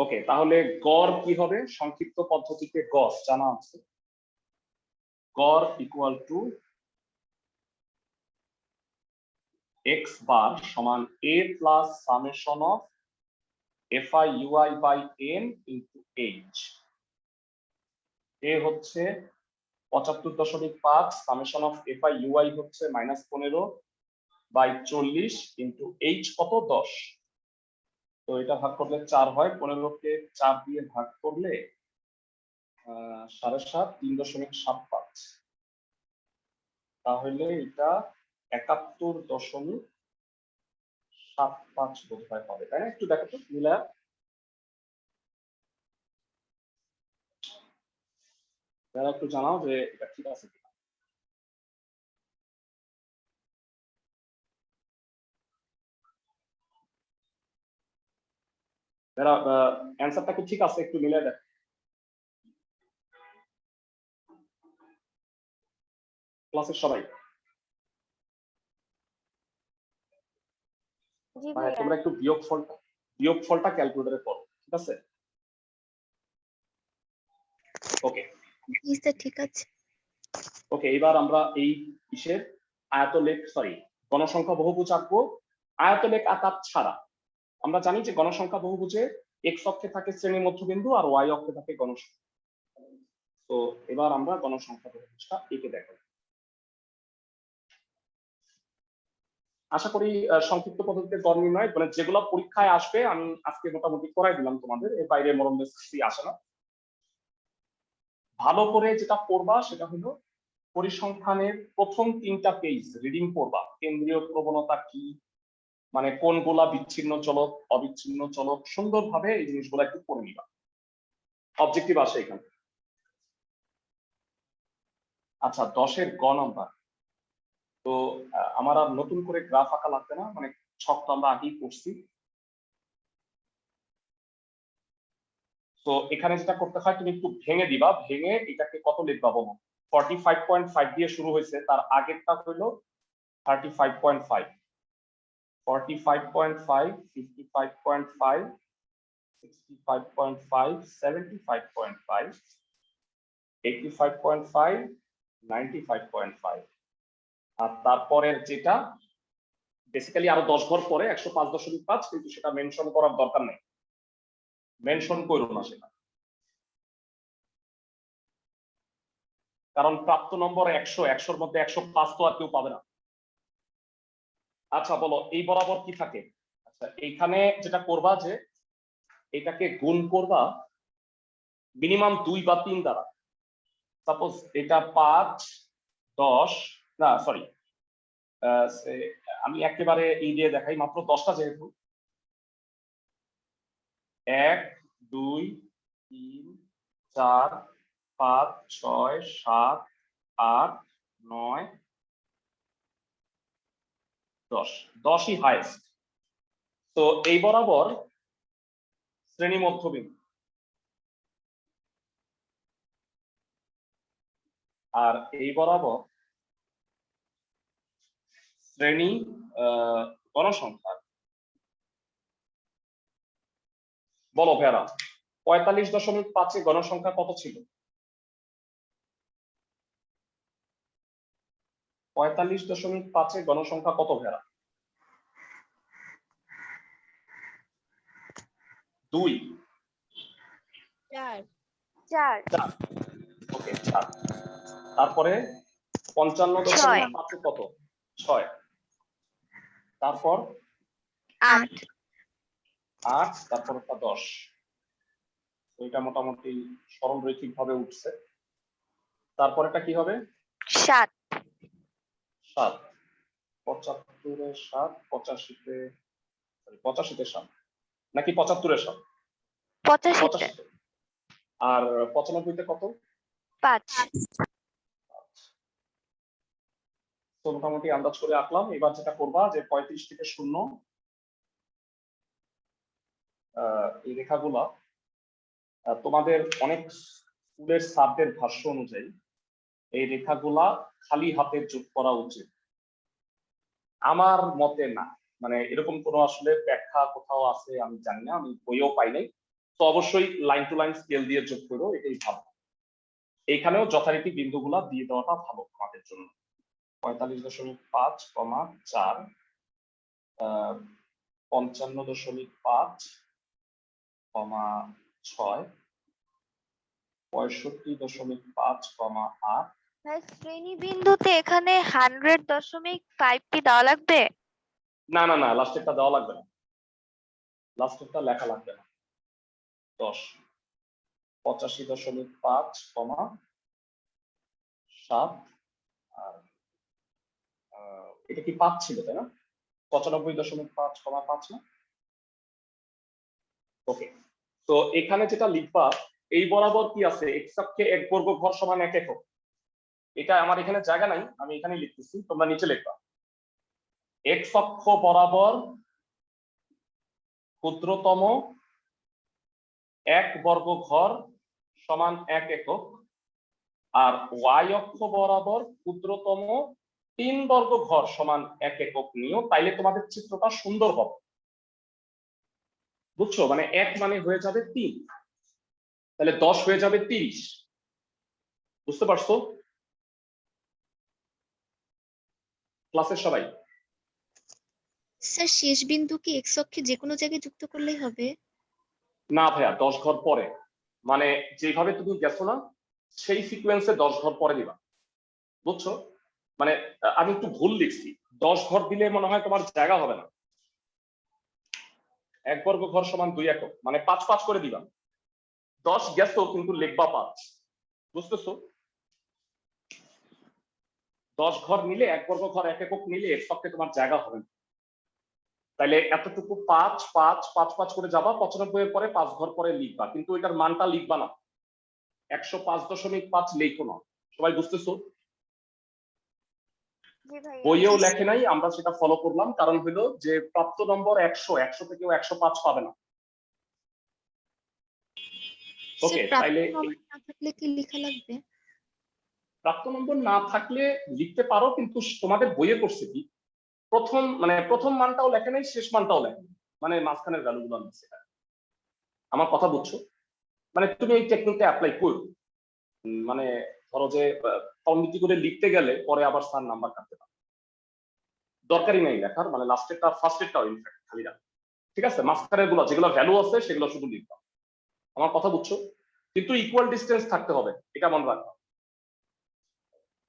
ওকে, তাহলে গড় কি হবে? সংক্ষিপ্ত পদ্ধতিতে গড় জানা আছে, গড় ইকুয়াল টু x বার সমান a plus summation of fi ui by n into h। এ হচ্ছে 75.5, সামেশন অফ fi ui হচ্ছে -15 বাই 40 ইনটু h কত? 10। তো এটা ভাগ করলে 4 হয়, 15কে 4 দিয়ে ভাগ করলে 7.5, 3.75, তাহলে এটা 71.75 বোধ হয় হবে, তাই না? একটু দেখো তো মিলা। যারা একটু জানাও যে এটা ঠিক আছে কিনা। যারা অ্যান্সারটা কি ঠিক আছে একটু মিলে দেখ। ক্লাসের সবাই জি মানে ভাইয়া। তোমরা একটু বিয়োগফলটা ক্যালকুলেটরে করো, ঠিক আছে? ওকে জি স্যার ঠিক আছে। ওকে, এবার আমরা এই বিশের আয়তলেখ গণসংখ্যা বহুভুজ আঁকবো। আয়তলেখ আকার ছাড়া আমরা জানি যে গণসংখ্যা বহুভুজে এক্স অক্ষে থাকে শ্রেণী মধ্যবিন্দু আর ওয়াই অক্ষে থাকে গণসংখ্যা। তো এবার আমরা গণসংখ্যা বহুভুজটা এঁকে দেখাবো। আশা করি সংক্ষিপ্ত পদ্ধতিতে গড় নির্ণয় মানে যেগুলো পরীক্ষায় আসবে আমি আজকে মোটামুটি করাই দিলাম তোমাদের, এর বাইরে মরম বেশি আসে না। ভালো করে যেটা পড়বা সেটা হলো পরিসংখ্যানের প্রথম 3টা পেজ রিডিং পড়বা। কেন্দ্রীয় প্রবণতা কি, মানে কোনগুলা বিচ্ছিন্ন চলক অবিচ্ছিন্ন চলক, সুন্দরভাবে এই জিনিসগুলো একটু পড়ে নিবা, অবজেক্টিভ আসে এখানে। আচ্ছা 10-এর গ নাম্বার। তো আমার আর নতুন করে গ্রাফ আঁকা লাগবে না, মানে ছক তো আমরা আগেই করছি। তো এখানে যেটা করতে হয় তুমি একটু ভেঙে দিবা, ভেঙে এটাকে কত লিখবা বলো। 45.5 দিয়ে শুরু হয়েছে, তার আগেরটা হলো 35.5, 45.5, 55.5, 65.5, 75.5, 85.5, 95.5। আর তারপরের যেটা বেসিক্যালি আরো 10 ঘর পরে 105.5, কিন্তু সেটা মেনশন করার দরকার নেই, মেনশন করো না সেটা, কারণ প্রাপ্ত নম্বর 100, 100-র মধ্যে 105 তো আর কেউ পাবে না। আচ্ছা বলো এই বরাবর কি থাকে। আচ্ছা এইখানে যেটা করবা যে এটাকে গুণ করবা মিনিমাম 2 বা 3 দ্বারা। সাপোজ এটা 5, 10 না সরি আমি একেবারে এই দিয়ে দেখাই, মাত্র 10টা যেহেতু 1, 2, 3, 4, 5, 6, 7, 8, 9, 10, 10ই হাইয়েস্ট। তো এই বরাবর শ্রেণী মধ্যবিন্দু, আর এই বরাবর শ্রেণী গণসংখ্যা। বলো ভেড়া 45.5-এ গণসংখ্যা কত ছিল? 45.5-এ গণসংখ্যা কত ভেড়া? 2, 4 4 ওকে 4। তারপরে 55.5-এ কত? 6। তারপর 8 8, তারপর একটা 10। ওইটা মোটামুটি সরল রৈখিক ভাবে উঠছে। তারপর এটা কি হবে? 7 7। 75-এ 7, 85-তে 7 নাকি 75-এ 7? 85 85-তে। আর 95-তে কত? 5 তো মোটামুটি আন্দাজ করে আঁকলাম। এবার যেটা করবা যে 35 থেকে 0 এই রেখাগুলা তোমাদের অনেক স্কুলের সাবজেক্টের ভাষ্য অনুযায়ী এই রেখাগুলা খালি হাতে যোগ করা উচিত। আমার মতে না, মানে এরকম কোনো আসলে ব্যাখ্যা কোথাও আছে আমি জানি না, আমি বইও পাই নাই। তো অবশ্যই লাইন টু লাইন স্কেল দিয়ে যোগ করো, এটাই ভালো। এইখানেও যথারীতি বিন্দুগুলা দিয়ে দেওয়াটা ভালো আমাদের জন্য। 45.5, 4, 55.5, 6, 65.5, 8। ভাই শ্রেণী বিন্দুতে এখানে 100.5 কি দেওয়া লাগবে? না না না, লাস্টেরটা দেওয়া লাগবে না, লাস্টেরটা লেখা লাগবে না। 10, 85.5, 7। আর এটা কি 5 ছিল তাই না? 95.5, 5 না? ওকে, তো এখানে যেটা লিখবা এই বরাবর কি আছে, এক্স অক্ষে 1 বর্গ ঘর সমান 1 একক। এটা আমার এখানে জায়গা নাই, আমি এখানে লিখতেছি, তোমরা নিচে লিখবা। এক্স অক্ষ বরাবর ক্ষুদ্রতম 1 বর্গ ঘর সমান 1 একক, আর ওয়াই অক্ষ বরাবর ক্ষুদ্রতম 3 বর্গ ঘর সমান 1 একক নিও, তাইলে তোমাদের চিত্রটা সুন্দর হবে। বুঝছো? মানে 1 মানে হয়ে যাবে 3, তাহলে 10 হয়ে যাবে 30। বুঝতে পারছো ক্লাসের সবাই? স্যার শেষ বিন্দু কি এক্স অক্ষে যে কোনো জায়গায় যুক্ত করলেই হবে? না ভাইয়া, 10 ঘর পরে, মানে যেভাবে তুমি গেছো না সেই সিকোয়েন্সে 10 ঘর পরে দিবা। বুঝছো? মানে আমি একটু ভুল লিখছি, 10 ঘর দিলে মনে হয় তোমার জায়গা হবে না। 1 বর্গ ঘর সমান 2 একক, মানে 5 5 করে দিবা। 10 গেছো কিন্তু লিখবা 5। বুঝতেছো? 10 ঘর নিলে 1 বর্গ ঘর 1 একক নিলে এর সঙ্গে তোমার জায়গা হবে না। তাইলে এতটুকু 5 5 5 5 করে যাবা, 95 এর পরে 5 ঘর পরে লিখবা, কিন্তু এটার মানটা লিখবা না, 105.5 লিখো না। সবাই বুঝতেছো? জি ভাইয়া। বইয়েও লেখে নাই, আমরা সেটা ফলো করলাম, কারণ হলো যে প্রাপ্ত নম্বর 100, 100 থেকেও 105 পাবে না। ওকে, স্যার প্রাপ্ত তাইলে নম্বর না থাকলে কি লেখা লাগবে? প্রাপ্ত নম্বর না থাকলে লিখতে পারো, কিন্তু তোমাদের বইয়ে করছে কি, প্রথম মানটাও লেখে নাই, শেষ মানটাও লেখে নাই, মানে মাঝখানের ভ্যালুগুলো নিচ্ছে। আমার কথা বুঝছো? মানে তুমি এই টেকনিকটা অ্যাপ্লাই করো। মানে ধরো যে কমিটি করে লিখতে গেলে পরে আবার স্যার নাম্বার কাটতে পারে, দরকারই নেই লেখার, মানে লাস্টেরটা ফার্স্টেরটাও ইনফ্যাক্ট খালি রাখো। ঠিক আছে, মাঝখানের গুলো যেগুলো ভ্যালু আছে সেগুলো শুধু লিখবা। আমার কথা বুঝছো? কিন্তু ইকুয়াল ডিস্টেন্স থাকতে হবে, এটা মনে রাখবা।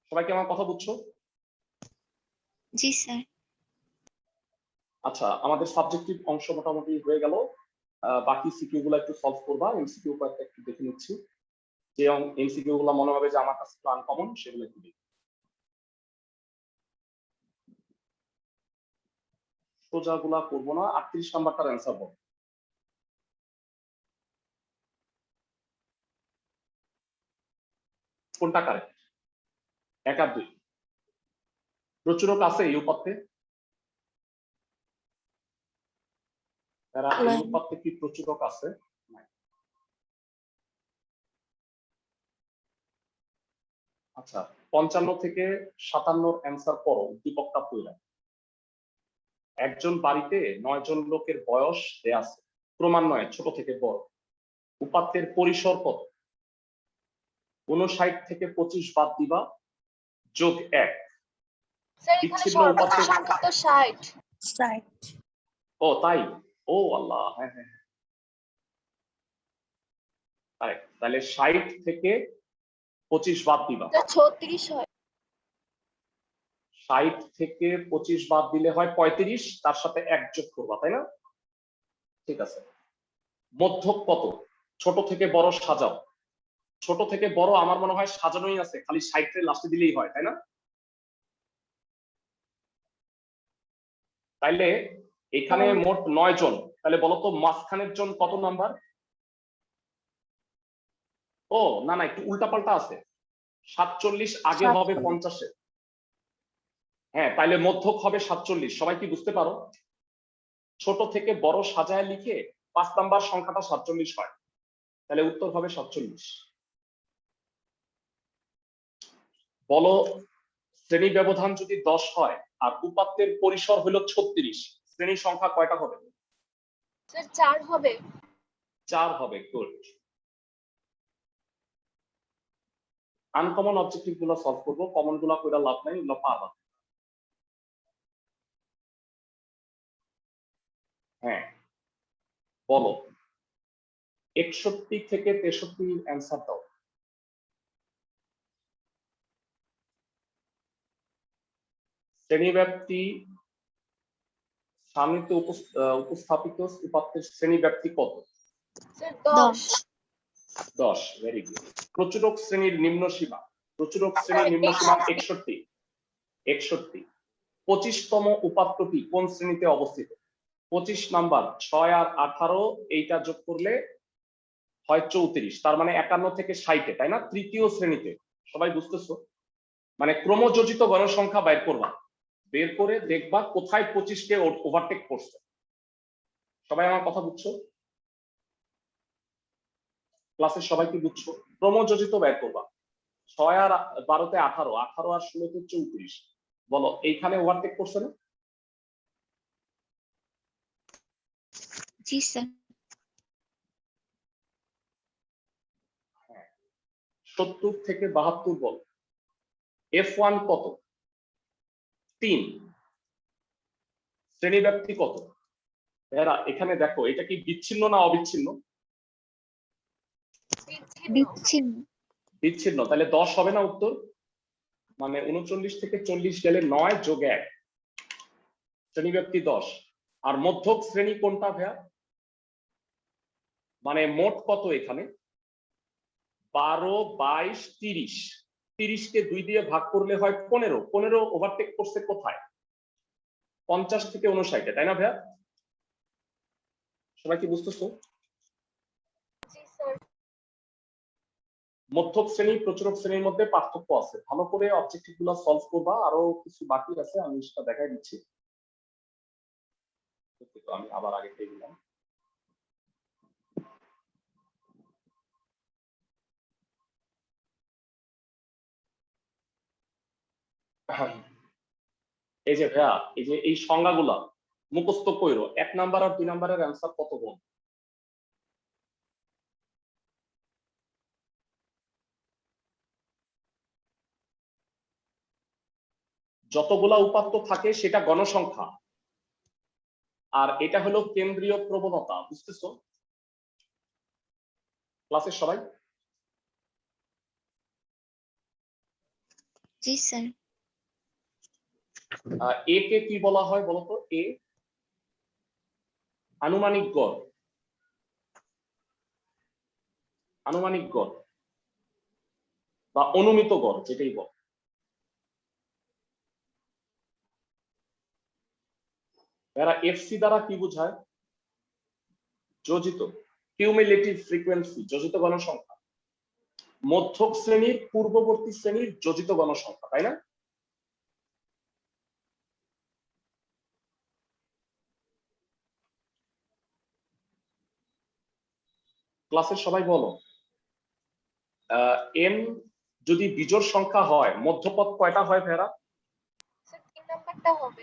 সবাই কি আমার কথা বুঝছো? জি স্যার। আচ্ছা, আমাদের সাবজেক্টিভ অংশ মোটামুটি হয়ে গেল। বাকি সিকিউ গুলো একটু সলভ করবা, এমসিকিউ কয়েকটা একটু দেখে নিচ্ছি। যে এমসিকিউ গুলো মনে হবে যে আমার কাছে আনকমন, সেগুলো একটু দেখি। সোজা গুলা করবো না, 38 নাম্বারটার অ্যান্সার বল। কোনটা কারেক্ট? 1 আর 2 প্রচুরক আছে এই উপাত্তে? এরা এই উপাত্তে কি প্রচুরক আছে? আচ্ছা, 55 থেকে 57 অ্যান্সার করো, উদ্দীপকটা পড়লাম। একজন বাড়িতে 9 জন লোকের বয়স দেয়া আছে, ক্রমান্বয়ে ছোট থেকে বড়। উপাত্তের পরিসর কত? 59 থেকে 25 বাদ দিবা, যোগ 1। বিচ্ছিন্ন উপাত্তের 60 ও তাই, ও আল্লাহ, হ্যাঁ হ্যাঁ হ্যাঁ, তাহলে 60 থেকে 25 বাদ দিবা। 60 থেকে 25 বাদ দিলে হয় 35, তার সাথে 1 যোগ করবা, তাই না? ঠিক আছে। মধ্যক কত? ছোট থেকে বড় সাজাও। ছোট থেকে বড় আমার মনে হয় সাজানোই আছে, খালি 60 এর লাস্টে দিলেই হয়, তাই না? তাইলে এখানে মোট 9 জন, তাহলে বলতো মাঝখানের জন কত নাম্বার? ও না না, একটু উল্টাপাল্টা আছে, 47 আগে হবে 50 এ। হ্যাঁ, তাইলে মধ্যক হবে 47। সবাই কি বুঝতে পারো? ছোট থেকে বড় সাজায় লিখে 5 নাম্বার সংখ্যাটা 47 হয়, তাহলে উত্তর হবে 47। বলো, শ্রেণী ব্যবধান যদি 10 হয় আর উপাত্তের পরিসর হলো 36, শ্রেণী সংখ্যা কয়টা হবে? স্যার 4 হবে। 4 হবে। গুড। আনকমন অবজেক্টিভ গুলো সলভ করবো, কমন গুলো কইরা লাভ নাই, এগুলো পাবা। হ্যাঁ, বলো 61 থেকে 63 অ্যান্সার দাও। শ্রেণীব্যাপ্তি সামনেতে উপস্থাপিত উপাত্তের শ্রেণীব্যাপ্তি কত? স্যার 10। 10, very good. প্রচুরক শ্রেণীর নিম্ন সীমা, প্রচুরক শ্রেণীর নিম্ন সীমা 61। 61। 25তম উপাত্তটি কোন শ্রেণীতে অবস্থিত? 25 নাম্বার, 6 আর 18 এইটা যোগ করলে হয় 34, তার মানে 51 থেকে 60-এ, তাই না? তৃতীয় শ্রেণীতে। সবাই বুঝতেছো? মানে ক্রমযোজিত গণসংখ্যা বের করবা, বের করে দেখবা কোথায় 25-কে ওভারটেক করছে। সবাই আমার কথা বুঝছো? ক্লাসের সবাই কি বুঝছো? ক্রমযোজিত বের করবা। 6 আর 12-তে 18, 18 আর 16-তে 34। বলো এইখানে ওভারটেক করছে না? জি স্যার। 70 থেকে 72 বল। F1 কত? 3। শ্রেণীব্যাপ্তি কত? এরা এখানে দেখো, এটা কি বিচ্ছিন্ন না অবিচ্ছিন্ন? বিচ্ছিন্ন। বিচ্ছিন্ন, তাহলে 10 হবে না উত্তর? মানে 39 থেকে 40 গেলে 9 যোগ 1, শ্রেণীব্যাপ্তি 10। আর মধ্যক শ্রেণী কোনটা ভাইয়া? মানে মোট কত এখানে? 12, 22, 30। 30-কে 2 দিয়ে ভাগ করলে হয় 15। 15 ওভারটেক করছে কোথায়? 50 থেকে 59-এ, তাই না ভাইয়া? সবাই কি বুঝতেছো? মধ্যক শ্রেণী প্রচুরক শ্রেণীর মধ্যে পার্থক্য আছে, ভালো করে অবজেক্টিভ গুলো সলভ করবা। আরো কিছু বাকি আছে, আমি সেটা দেখাই দিচ্ছি। আমি আবার আগে থেকে দিলাম। এই যে ভাইয়া, এই যে এই সংজ্ঞাগুলা মুখস্থ কইরো। 1 নাম্বার আর 2 নাম্বারের অ্যান্সার কত গুণ? যতগুলা উপাত্ত থাকে সেটা গণসংখ্যা, আর এটা হলো কেন্দ্রীয় প্রবণতা। বুঝতেছো ক্লাসের সবাই? জি স্যার। এ কে কি বলা হয় বলতো? এ আনুমানিক গড়। আনুমানিক গড় বা অনুমিত গড়, যেটাই বল। এরা এফসি দ্বারা কি বোঝায়? যোজিত, কিউমুলেটিভ ফ্রিকোয়েন্সি, যোজিত গণসংখ্যা। মধ্যক শ্রেণীর পূর্ববর্তী শ্রেণীর যোজিত গণসংখ্যা, তাই না? ক্লাসের সবাই বলো, এন যদি বিজোড় সংখ্যা হয়, মধ্যপদ কয়টা হয় ভেরা? স্যার 3 নাম্বারটা হবে।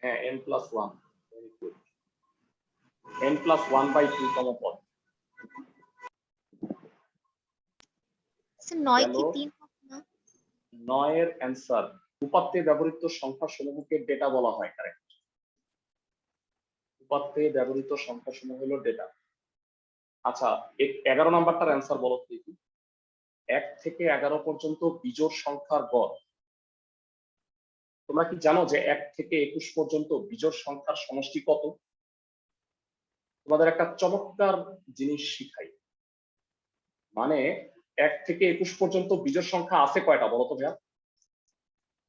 হ্যাঁ, n+1। Very good. n+1/2 তম পদ। স্যার 9 গেল কি 3 হবে না? 9 এর অ্যান্সার। উপাত্তে ব্যবহৃত সংখ্যা সমূহকে ডেটা বলা হয়, কারেক্ট। উপাত্তে ব্যবহৃত সংখ্যা সমূহ হলো ডেটা। আচ্ছা, 11 নাম্বারটার অ্যান্সার বলো তো দেখি। 1 থেকে 11 পর্যন্ত বিজোড় সংখ্যার গড়। তোমরা কি জানো যে 1 থেকে 21 পর্যন্ত বিজোড় সংখ্যার সমষ্টি কত? তোমাদের একটা চমৎকার জিনিস শিখাই। মানে 1 থেকে 21 পর্যন্ত বিজোড় সংখ্যা আছে কয়টা বলো তো ভাইয়া?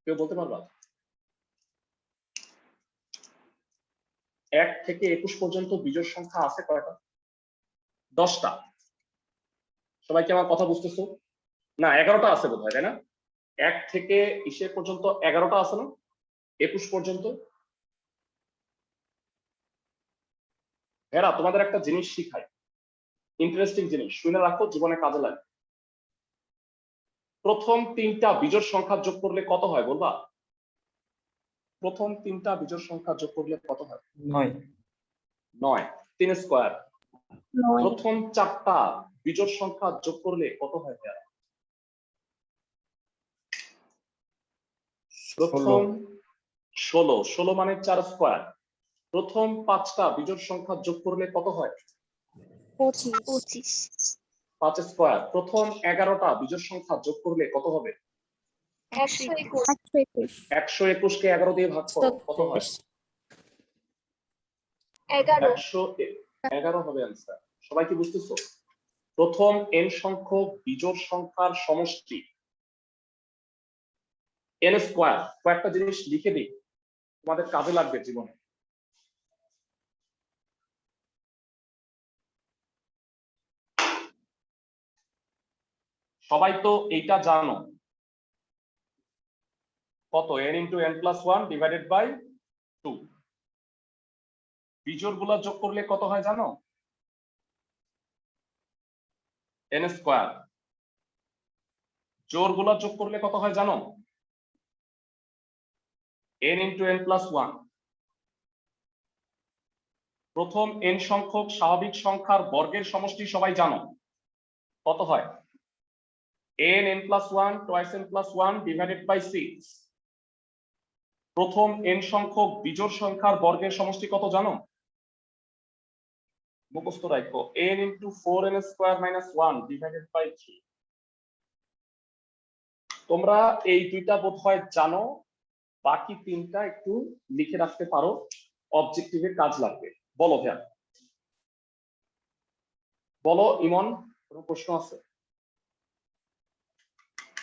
কেউ বলতে পারবা? 1 থেকে 21 পর্যন্ত বিজোড় সংখ্যা আছে কয়টা? 10টা। সবাই কি আমার কথা বুঝতেছো? না, 11টা আছে বোধহয়, তাই না? 1 থেকে 20 পর্যন্ত 11টা আছে না? 21 পর্যন্ত। হেরা, তোমাদের একটা জিনিস শিখাই, ইন্টারেস্টিং জিনিস, শুনে রাখো, জীবনে কাজে লাগে। প্রথম 3টা বিজোড় সংখ্যা যোগ করলে কত হয় বলবা? প্রথম 3টা বিজোড় সংখ্যা যোগ করলে কত হয়? 9। 9। 3 স্কয়ার। প্রথম 4টা বিজোড় সংখ্যা যোগ করলে কত হয় হেরা? প্রথম 16। 16 মানে 4 স্কয়ার। প্রথম 5টা বিজোড় সংখ্যা যোগ করলে কত হয়? 25। 5 স্কয়ার। প্রথম 11টা বিজোড় সংখ্যা যোগ করলে কত হবে? 121। 121 কে 11 দিয়ে ভাগ করো, কত হয়? 11। 111 হবে অ্যান্সার। সবাই কি বুঝতেছো? প্রথম n সংখ্যক বিজোড় সংখ্যার সমষ্টি n স্কয়ার। কয়েকটা জিনিস লিখে দিই, তোমাদের কাজে লাগবে জীবনে। সবাই তো এইটা জানো, কত n into n plus one divided by 2। বিজোড় গুলা যোগ করলে কত হয় জানো? n square. জোড় গুলা যোগ করলে কত হয় জানো? n into n plus one. প্রথম n সংখ্যক স্বাভাবিক সংখ্যার বর্গের সমষ্টি সবাই জানো, কত হয়? n plus one twice n plus one divided by 6। প্রথম n সংখ্যক বিজোড় সংখ্যার বর্গের সমষ্টি কত জানো? মুখস্থ রাখো, n into 4n square minus 1 divided by 3। তোমরা এই দুইটা বোধহয় জানো, বাকি তিনটা একটু লিখে রাখতে পারো, অবজেক্টিভে কাজ লাগবে। বলো ভাইয়া, বলো ইমন, কোনো প্রশ্ন আছে?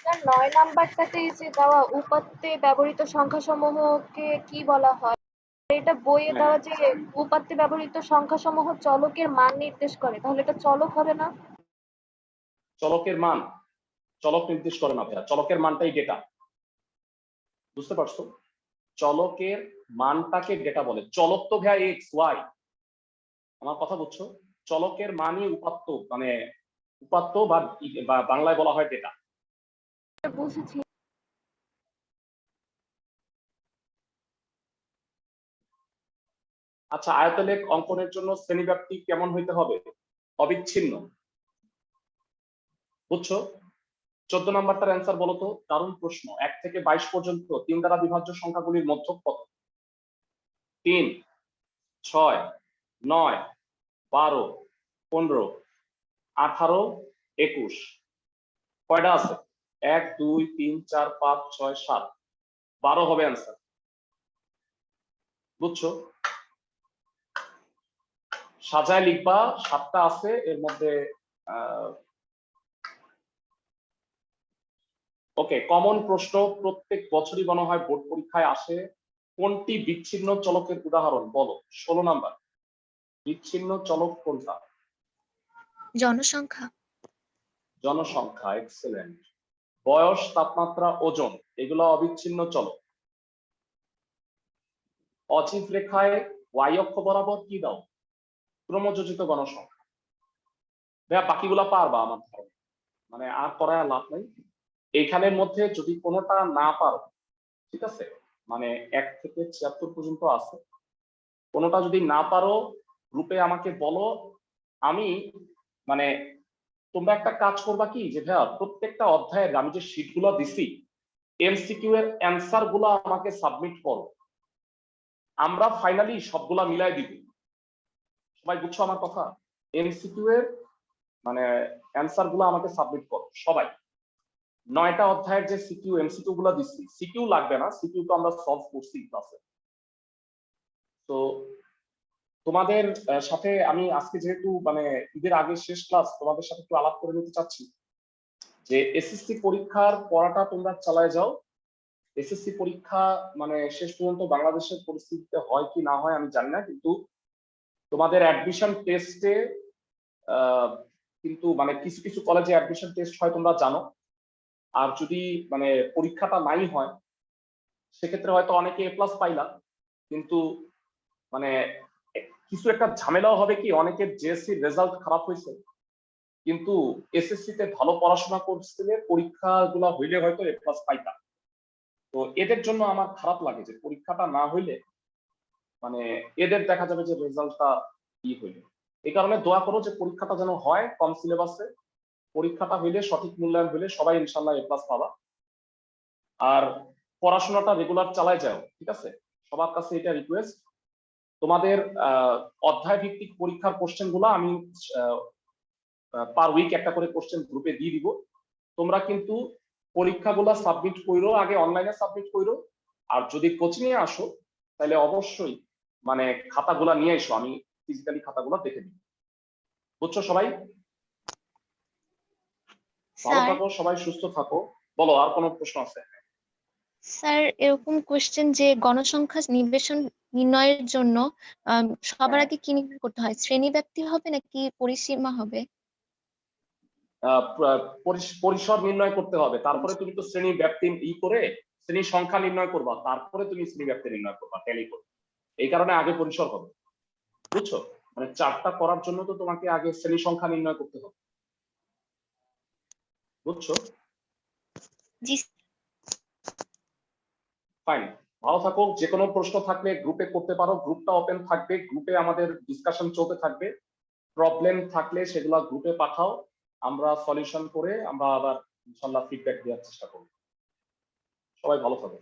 স্যার 9 নাম্বারটাতে এই যে দেওয়া উপাত্তে ব্যবহৃত সংখ্যাসমূহকে কি বলা হয়? এটা বইয়ে দেওয়া যে উপাত্তে ব্যবহৃত সংখ্যাসমূহ চলকের মান নির্দেশ করে, তাহলে এটা চলক হবে না? চলকের মান চলক নির্দেশ করে না ভাইয়া, চলকের মানটাই ডেটা। বুঝতে পারছো? চলকের মানটাকে ডেটা বলে। চলক তো ভাইয়া এক্স ওয়াই, আমার কথা বুঝছো? চলকের মানই উপাত্ত, মানে উপাত্ত বা বাংলায় বলা হয় ডেটা। বুঝেছি। আচ্ছা, আয়তলেখ অঙ্কনের জন্য শ্রেণীব্যাপ্তি কেমন হইতে হবে? অবিচ্ছিন্ন। বুঝছো? 14 নাম্বারটার অ্যান্সার বলো তো, দারুণ প্রশ্ন। 1 থেকে 22 পর্যন্ত 3 দ্বারা বিভাজ্য সংখ্যাগুলির মধ্যক কত? 3, 6, 9, 12, 15, 18, 21। কয়টা আছে? 1, 2, 3, 4, 5, 6, 7, 12 হবে অ্যান্সার। বুঝছো? সাজায় লিখবা, 7টা আছে এর মধ্যে। ওকে, কমন প্রশ্ন প্রত্যেক বছরই মনে হয় বোর্ড পরীক্ষায় আসে। কোনটি বিচ্ছিন্ন চলকের উদাহরণ বলো? 16 নাম্বার। বিচ্ছিন্ন চলক কোনটা? জনসংখ্যা। জনসংখ্যা, এক্সেলেন্ট। বয়স, তাপমাত্রা, ওজন, এগুলো অবিচ্ছিন্ন চলক। অজিভ রেখায় ওয়াই অক্ষ বরাবর কি দাও? ক্রমযোজিত গণসংখ্যা। ভাইয়া বাকিগুলা পারবা আমার ধারণা, মানে আর করায় লাভ নাই। এইখানের মধ্যে যদি কোনোটা না পারো, ঠিক আছে, মানে 1 থেকে 76 পর্যন্ত আছে, কোনোটা যদি না পারো গ্রুপে আমাকে বলো। আমি মানে তোমরা একটা কাজ করবা কি, যে ভাইয়া প্রত্যেকটা অধ্যায়ের আমি যে শীটগুলো দিছি, এমসিকিউ এর অ্যান্সার গুলো আমাকে সাবমিট করো, আমরা ফাইনালি সবগুলা মিলাই দিব। সবাই বুঝছো আমার কথা? এমসিকিউ এর মানে অ্যান্সার গুলো আমাকে সাবমিট করো সবাই। 9টা অধ্যায়ের যে সিকিউ এমসিকিউ গুলো দিচ্ছি, সিকিউ লাগবে না, সিকিউ তো আমরা সলভ করছি ক্লাসে। তো তোমাদের সাথে আমি আজকে যেহেতু মানে ঈদের আগে শেষ ক্লাস, তোমাদের সাথে একটু আলাপ করে নিতে চাচ্ছি যে এসএসসি পরীক্ষার পড়াটা তোমরা চালায় যাও। এসএসসি পরীক্ষা মানে শেষ পর্যন্ত বাংলাদেশের পরিস্থিতিতে হয় কি না হয় আমি জানি না, কিন্তু তোমাদের অ্যাডমিশন টেস্টে কিন্তু মানে কিছু কিছু কলেজে অ্যাডমিশন টেস্ট হয় তোমরা জানো। আর যদি মানে পরীক্ষাটা নাই হয়, সেক্ষেত্রে হয়তো অনেকে এ প্লাস পাইলা, কিন্তু মানে কিছু একটা ঝামেলাও হবে কি, অনেকের জেএসসি রেজাল্ট খারাপ হয়েছে কিন্তু এসএসসি তে ভালো পড়াশোনা করছিলে, পরীক্ষাগুলো হইলে হয়তো এ প্লাস পাইতা। তো এদের জন্য আমার খারাপ লাগে যে পরীক্ষাটা না হইলে মানে এদের দেখা যাবে যে রেজাল্টটা কি হইলে। এই কারণে দোয়া করো যে পরীক্ষাটা যেন হয় কম সিলেবাসে, পরীক্ষাটা হইলে সঠিক মূল্যায়ন হইলে সবাই ইনশাল্লাহ এ প্লাস পাবা। আর পড়াশোনাটা রেগুলার চালায় যাও, ঠিক আছে? সবার কাছে এটা রিকোয়েস্ট। তোমাদের অধ্যায় ভিত্তিক পরীক্ষার কোশ্চেন গুলো আমি পার উইক একটা করে কোশ্চেন গ্রুপে দিয়ে দিব। তোমরা কিন্তু পরীক্ষাগুলো সাবমিট করো, আগে অনলাইনে সাবমিট করো। আর যদি কোচিং এ আসো তাহলে অবশ্যই মানে খাতাগুলা নিয়ে এসো, আমি ফিজিক্যালি খাতাগুলো দেখে দিই। বুঝছো সবাই? ভালো স্যার থাকো সবাই, সুস্থ থাকো। বলো, আর কোনো প্রশ্ন আছে? স্যার এরকম কোশ্চেন যে গণসংখ্যা নির্ণয়ের জন্য সবার আগে কি নির্ণয় করতে হয়? শ্রেণীব্যাপ্তি হবে নাকি পরিসীমা হবে? পরিসর নির্ণয় করতে হবে, তারপরে তুমি তো শ্রেণী ব্যাপ্তি করে শ্রেণী সংখ্যা নির্ণয় করবা, তারপরে তুমি শ্রেণী ব্যাপ্তি নির্ণয় করবা ট্যালি করে। এই কারণে আগে পরিসর হবে, বুঝছো? মানে চার্টটা করার জন্য তো তোমাকে আগে শ্রেণী সংখ্যা নির্ণয় করতে হবে, বুঝছো? জি ফাইন, ভালো থাকো। যে কোনো প্রশ্ন থাকলে গ্রুপে করতে পারো, গ্রুপটা ওপেন থাকবে, গ্রুপে আমাদের ডিসকাশন চলতে থাকবে। প্রবলেম থাকলে সেগুলো গ্রুপে পাঠাও, আমরা সলিউশন করে আমরা আবার ইনশাল্লাহ ফিডব্যাক দেওয়ার চেষ্টা করব। সবাই ভালো থাকো।